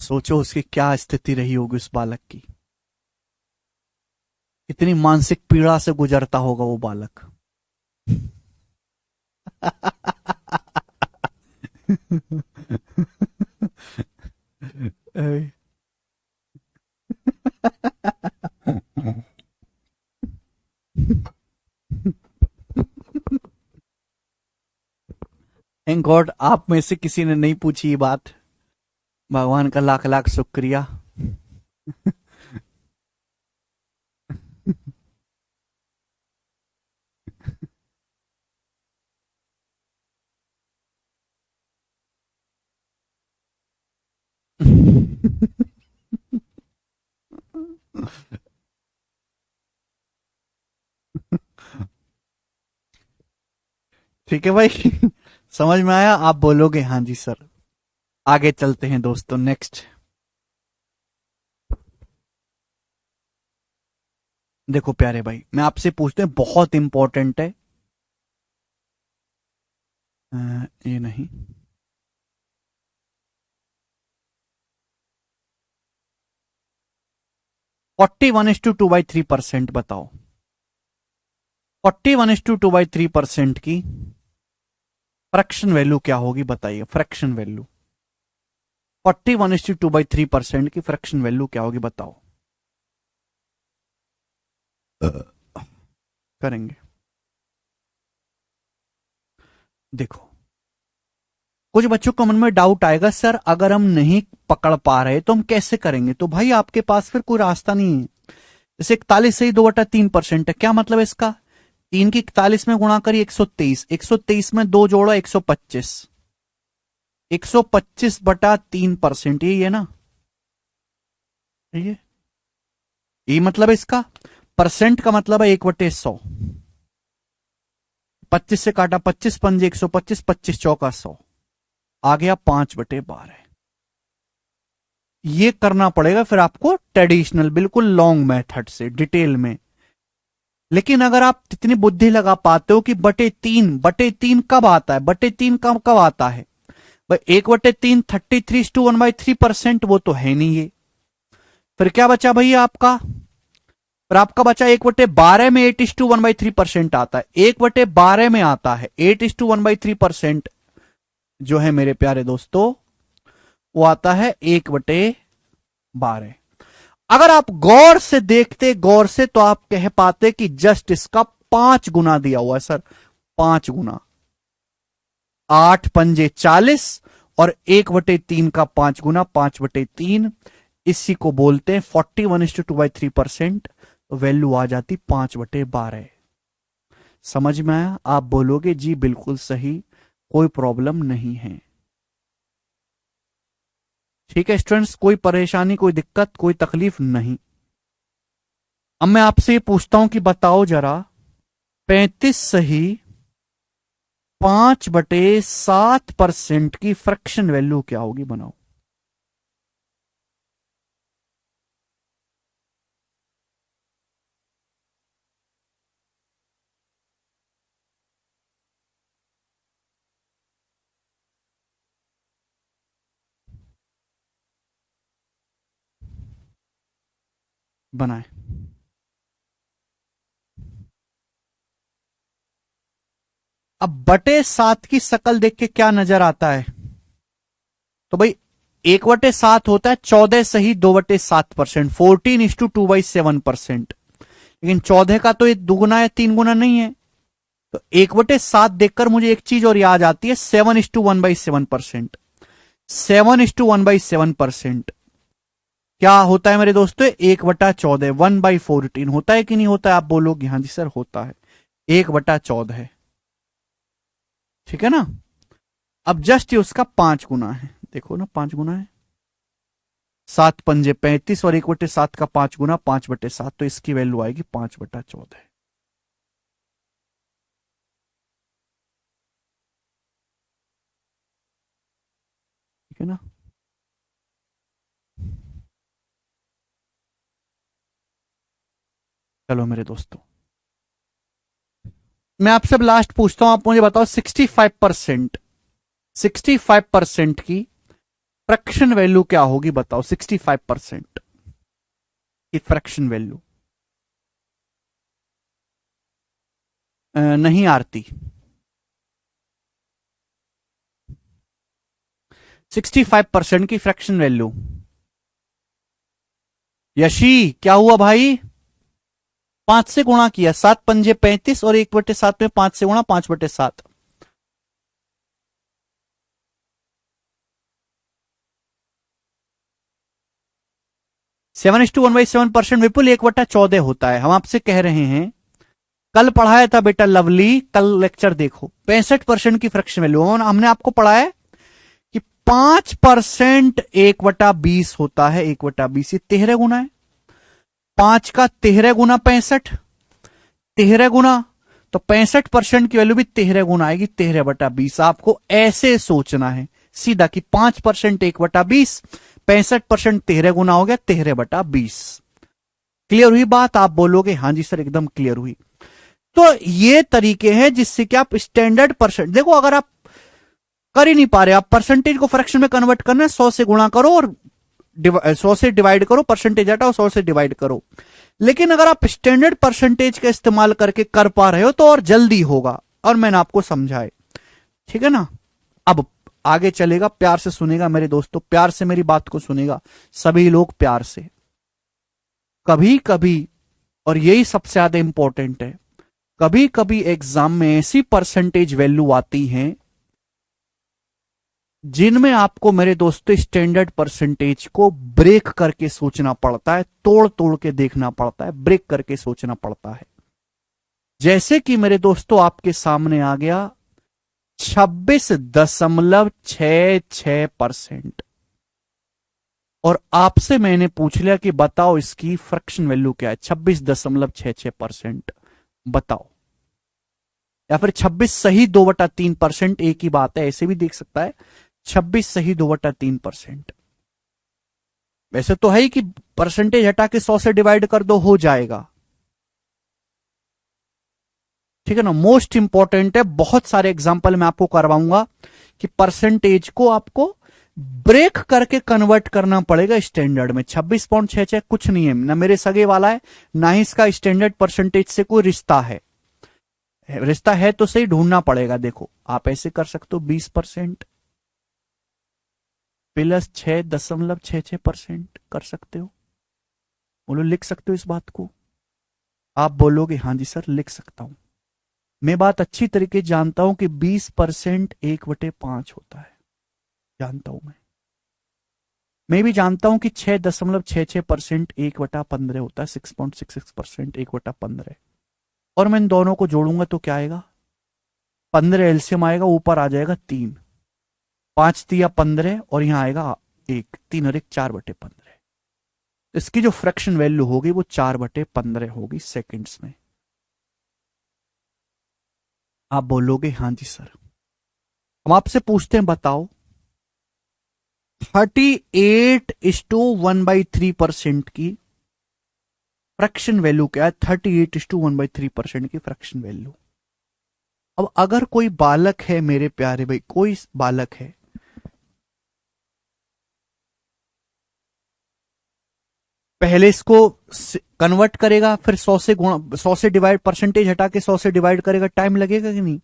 सोचो उसकी क्या स्थिति रही होगी उस बालक की, कितनी मानसिक पीड़ा से गुजरता होगा वो बालक। थैंक गॉड आप में से किसी ने नहीं पूछी ये बात, भगवान का लाख लाख शुक्रिया। ठीक है भाई, समझ में आया? आप बोलोगे हाँ जी सर। आगे चलते हैं दोस्तों, नेक्स्ट। देखो प्यारे भाई, मैं आपसे पूछते हैं, बहुत इंपॉर्टेंट है। ये नहीं, 41:2/3% बताओ। 41:2/3% की फ्रैक्शन वैल्यू क्या होगी बताइए, फ्रैक्शन वैल्यू। 41:2/3% की फ्रैक्शन वैल्यू क्या होगी बताओ। करेंगे, देखो कुछ बच्चों को मन में डाउट आएगा, सर अगर हम नहीं पकड़ पा रहे तो हम कैसे करेंगे? तो भाई आपके पास फिर कोई रास्ता नहीं है। जैसे 41 सही 2/3% है, क्या मतलब इसका? 3 की 41 में गुणा करिए 123, 123 में 2 जोड़ो 125, 125/3%, यही है ना? ये मतलब इसका परसेंट का मतलब है 1/100। 25 से काटा 25 पंजे 125, 25 चौका 100, आ गया 5/12। ये करना पड़ेगा फिर आपको ट्रेडिशनल बिल्कुल लॉन्ग मेथड से डिटेल में। लेकिन अगर आप इतनी बुद्धि लगा पाते हो कि बटे तीन कब आता है, बटे तीन कब कब आता है भाई, 1/3 33:1/3%, वो तो है नहीं ये। फिर क्या बचा भैया आपका? फिर आपका बचा 1/12 में 8:1/3% आता है, 1/12 में आता है 8:1/3%, जो है मेरे प्यारे दोस्तों वो आता है 1/12। अगर आप गौर से देखते, गौर से, तो आप कह पाते कि जस्ट इसका 5 गुना दिया हुआ है सर, 5 गुना। 8 पंजे 40 और 1/3 का 5 गुना 5/3, इसी को बोलते हैं 41:2/3%। तो वैल्यू आ जाती 5/12। समझ में आया? आप बोलोगे जी बिल्कुल सही, कोई प्रॉब्लम नहीं है। ठीक है स्टूडेंट्स, कोई परेशानी, कोई दिक्कत, कोई तकलीफ नहीं। अब मैं आपसे ये पूछता हूं कि बताओ जरा, 35 सही 5/7% की फ्रैक्शन वैल्यू क्या होगी, बनाओ। बनाए। अब बटे 7 की शकल देख के क्या नजर आता है? तो भाई 1/7 होता है 14 सही 2/7%, 14:2/7%। लेकिन 14 का तो ये दुगुना है, 3 गुना नहीं है। तो 1/7 देखकर मुझे एक चीज और याद आती है, 7:1/7%। 7:1/7% क्या होता है मेरे दोस्तों? 1/14, 1/14 होता है कि नहीं होता है? आप बोलोगे हाँ जी सर होता है, 1/14 है। ठीक है ना? अब जस्ट ये उसका 5 गुना है, देखो ना 5 गुना है, 7 पंजे 35 और 1/7 का 5 गुना 5/7, तो इसकी वैल्यू आएगी 5/14। है ना। चलो मेरे दोस्तों, मैं आपसे लास्ट पूछता हूं, आप मुझे बताओ 65% की फ्रैक्शन वैल्यू क्या होगी, बताओ 65% की फ्रैक्शन वैल्यू। नहीं आरती, 65% की फ्रैक्शन वैल्यू। यशी क्या हुआ भाई, 5 से गुणा किया, 7 पंजे 35 और 1/7 में 5 से गुणा, 5/7। 7:1/7%। विपुल 1/14 होता है। हम आपसे कह रहे हैं, कल पढ़ाया था बेटा लवली, कल लेक्चर देखो, 65% की फ्रैक्शन वैल्यू हमने आपको पढ़ाया कि 5% 1/20 होता है। 1/20 ये 13 गुना है, 5 का 13 गुना 65, 13 गुना, तो 65% की वैल्यू भी 13 गुना आएगी, 13/20। आपको ऐसे सोचना है सीधा कि 5% 1/20, 65% 13 गुना हो गया, 13/20। क्लियर हुई बात? आप बोलोगे हाँ जी सर एकदम क्लियर हुई। तो ये तरीके हैं जिससे कि आप स्टैंडर्ड परसेंट, देखो अगर आप कर ही नहीं पा रहे, आप परसेंटेज को फ्रैक्शन में कन्वर्ट करना है, 100 से गुणा करो और 100 से डिवाइड करो, परसेंटेज हटाओ, 100 से डिवाइड करो। लेकिन अगर आप स्टैंडर्ड परसेंटेज का इस्तेमाल करके कर पा रहे हो तो और जल्दी होगा, और मैंने आपको समझाए, ठीक है ना। अब आगे चलेगा, प्यार से सुनेगा मेरे दोस्तों, प्यार से मेरी बात को सुनेगा सभी लोग, प्यार से। कभी कभी, और यही सबसे ज्यादा इंपॉर्टेंट है, कभी कभी एग्जाम में ऐसी परसेंटेज वैल्यू आती हैं जिनमें आपको मेरे दोस्तों स्टैंडर्ड परसेंटेज को ब्रेक करके सोचना पड़ता है, तोड़ तोड़ के देखना पड़ता है, ब्रेक करके सोचना पड़ता है। जैसे कि मेरे दोस्तों आपके सामने आ गया 26.66%, और आपसे मैंने पूछ लिया कि बताओ इसकी फ्रैक्शन वैल्यू क्या है, 26.66%। बताओ, या फिर 26 सही 2/3%, एक ही बात है, ऐसे भी देख सकता है, 26 सही 2/3%। वैसे तो है ही कि परसेंटेज हटा के 100 से डिवाइड कर दो, हो जाएगा, ठीक है ना। मोस्ट इंपॉर्टेंट है, बहुत सारे एग्जांपल मैं आपको करवाऊंगा कि परसेंटेज को आपको ब्रेक करके कन्वर्ट करना पड़ेगा स्टैंडर्ड में। 26.66 कुछ नहीं है, ना मेरे सगे वाला है, ना ही इसका स्टैंडर्ड परसेंटेज से कोई रिश्ता है। रिश्ता है तो सही, ढूंढना पड़ेगा। देखो आप ऐसे कर सकते हो, 20% प्लस 6.66% कर सकते हो। बोलो लिख सकते हो इस बात को? आप बोलोगे हाँ जी सर लिख सकता हूं। मैं बात अच्छी तरीके जानता हूं कि 20% 1/5 होता है, जानता हूं मैं भी जानता हूं कि 6.66% 1/15 होता है, 6.66% 1/15। और मैं इन दोनों को जोड़ूंगा तो क्या आएगा, 15 एलसीएम आएगा, ऊपर आ जाएगा 3, 5×3 = 15, और यहां आएगा 1, 3 और 1 4/15। इसकी जो फ्रैक्शन वैल्यू होगी वो 4/15 होगी सेकंड्स में। आप बोलोगे हाँ जी सर। हम आपसे पूछते हैं, बताओ 38:1/3% की फ्रैक्शन वैल्यू क्या है, 38:1/3% की फ्रैक्शन वैल्यू। अब अगर कोई बालक है मेरे प्यारे भाई, कोई बालक है, पहले इसको कन्वर्ट करेगा, फिर 100 से गुणा, 100 से डिवाइड, परसेंटेज हटा के 100 से डिवाइड करेगा, टाइम लगेगा कि नहीं।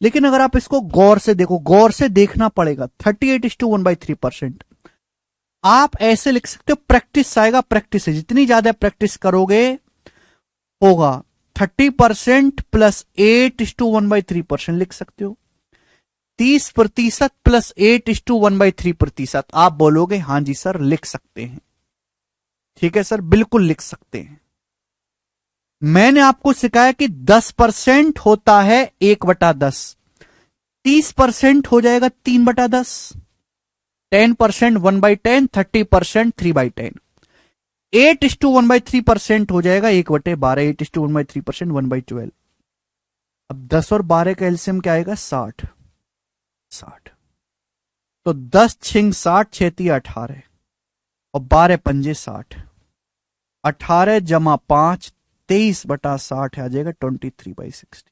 लेकिन अगर आप इसको गौर से देखो, गौर से देखना पड़ेगा, 38:1/3%। आप ऐसे लिख सकते हो, प्रैक्टिस आएगा, प्रैक्टिस है, जितनी ज्यादा प्रैक्टिस करोगे होगा। 30% प्लस 8:1/3% लिख सकते हो, 30% प्लस 8:1/3%। आप बोलोगे हाँ जी सर लिख सकते हैं, ठीक है सर बिल्कुल लिख सकते हैं। मैंने आपको सिखाया कि 10% होता है 1/10, 30% हो जाएगा 3/10, 10% 1/10, 30% 3/10, 8:1/3% हो जाएगा 1/12, 8:1/3% 1/12। अब 10 और 12 का एलसीएम क्या आएगा, 60, 60। तो 10 छिंग 60, 6 18 और 12 पंजे 60, 18 जमा 5 23/60 आ जाएगा 23/60।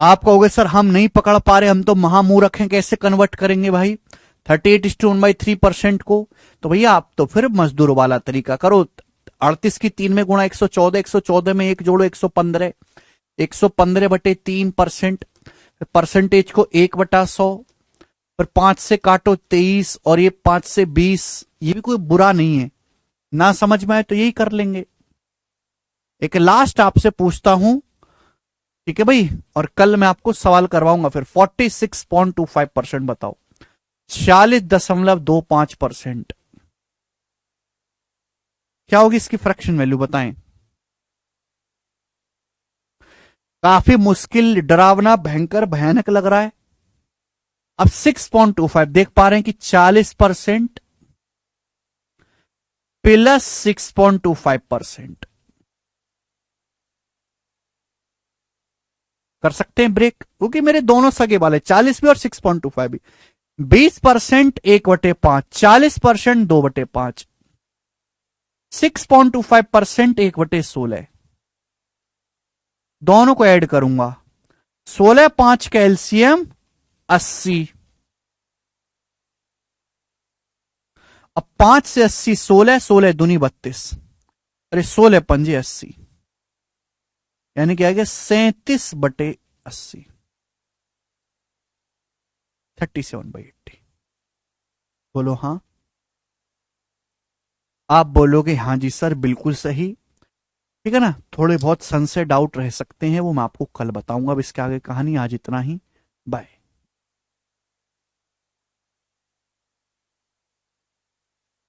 आप कहोगे सर हम नहीं पकड़ पा रहे, हम तो महामूर्ख हैं, कैसे कन्वर्ट करेंगे भाई 38:1/3% को? तो भैया आप तो फिर मजदूर वाला तरीका करो। 38 की 3 में गुणा 114, 114 में 1 जोड़ो 115, 115/3%, परसेंटेज को 1/100, फिर 5 से काटो 23 और ये 5 से 20, ये भी कोई बुरा नहीं है। ना समझ में आए तो यही कर लेंगे। एक लास्ट आपसे पूछता हूं, ठीक है भाई, और कल मैं आपको सवाल करवाऊंगा फिर। 46.25% बताओ, 46.25% क्या होगी इसकी फ्रैक्शन वैल्यू बताएं। काफी मुश्किल, डरावना, भयंकर, भयानक लग रहा है। अब 6.25 देख पा रहे हैं कि 40% प्लस 6.25% कर सकते हैं ब्रेक, क्योंकि मेरे दोनों सगे वाले 40 भी और 6.25 भी। 20% 1/5, 40% 2/5, 6.25% 1/16, दोनों को ऐड करूंगा। 16 5 का एलसीएम 80। अब 5 से 80, 16, 16 दूनी 32, अरे 16 पंजे 80, यानी क्या आ गया 37/80, 37/80। बोलो हाँ। आप बोलोगे हाँ जी सर बिल्कुल सही, ठीक है ना। थोड़े बहुत सन से डाउट रह सकते हैं, वो मैं आपको कल बताऊंगा। अब इसके आगे कहानी आज इतना ही, बाय।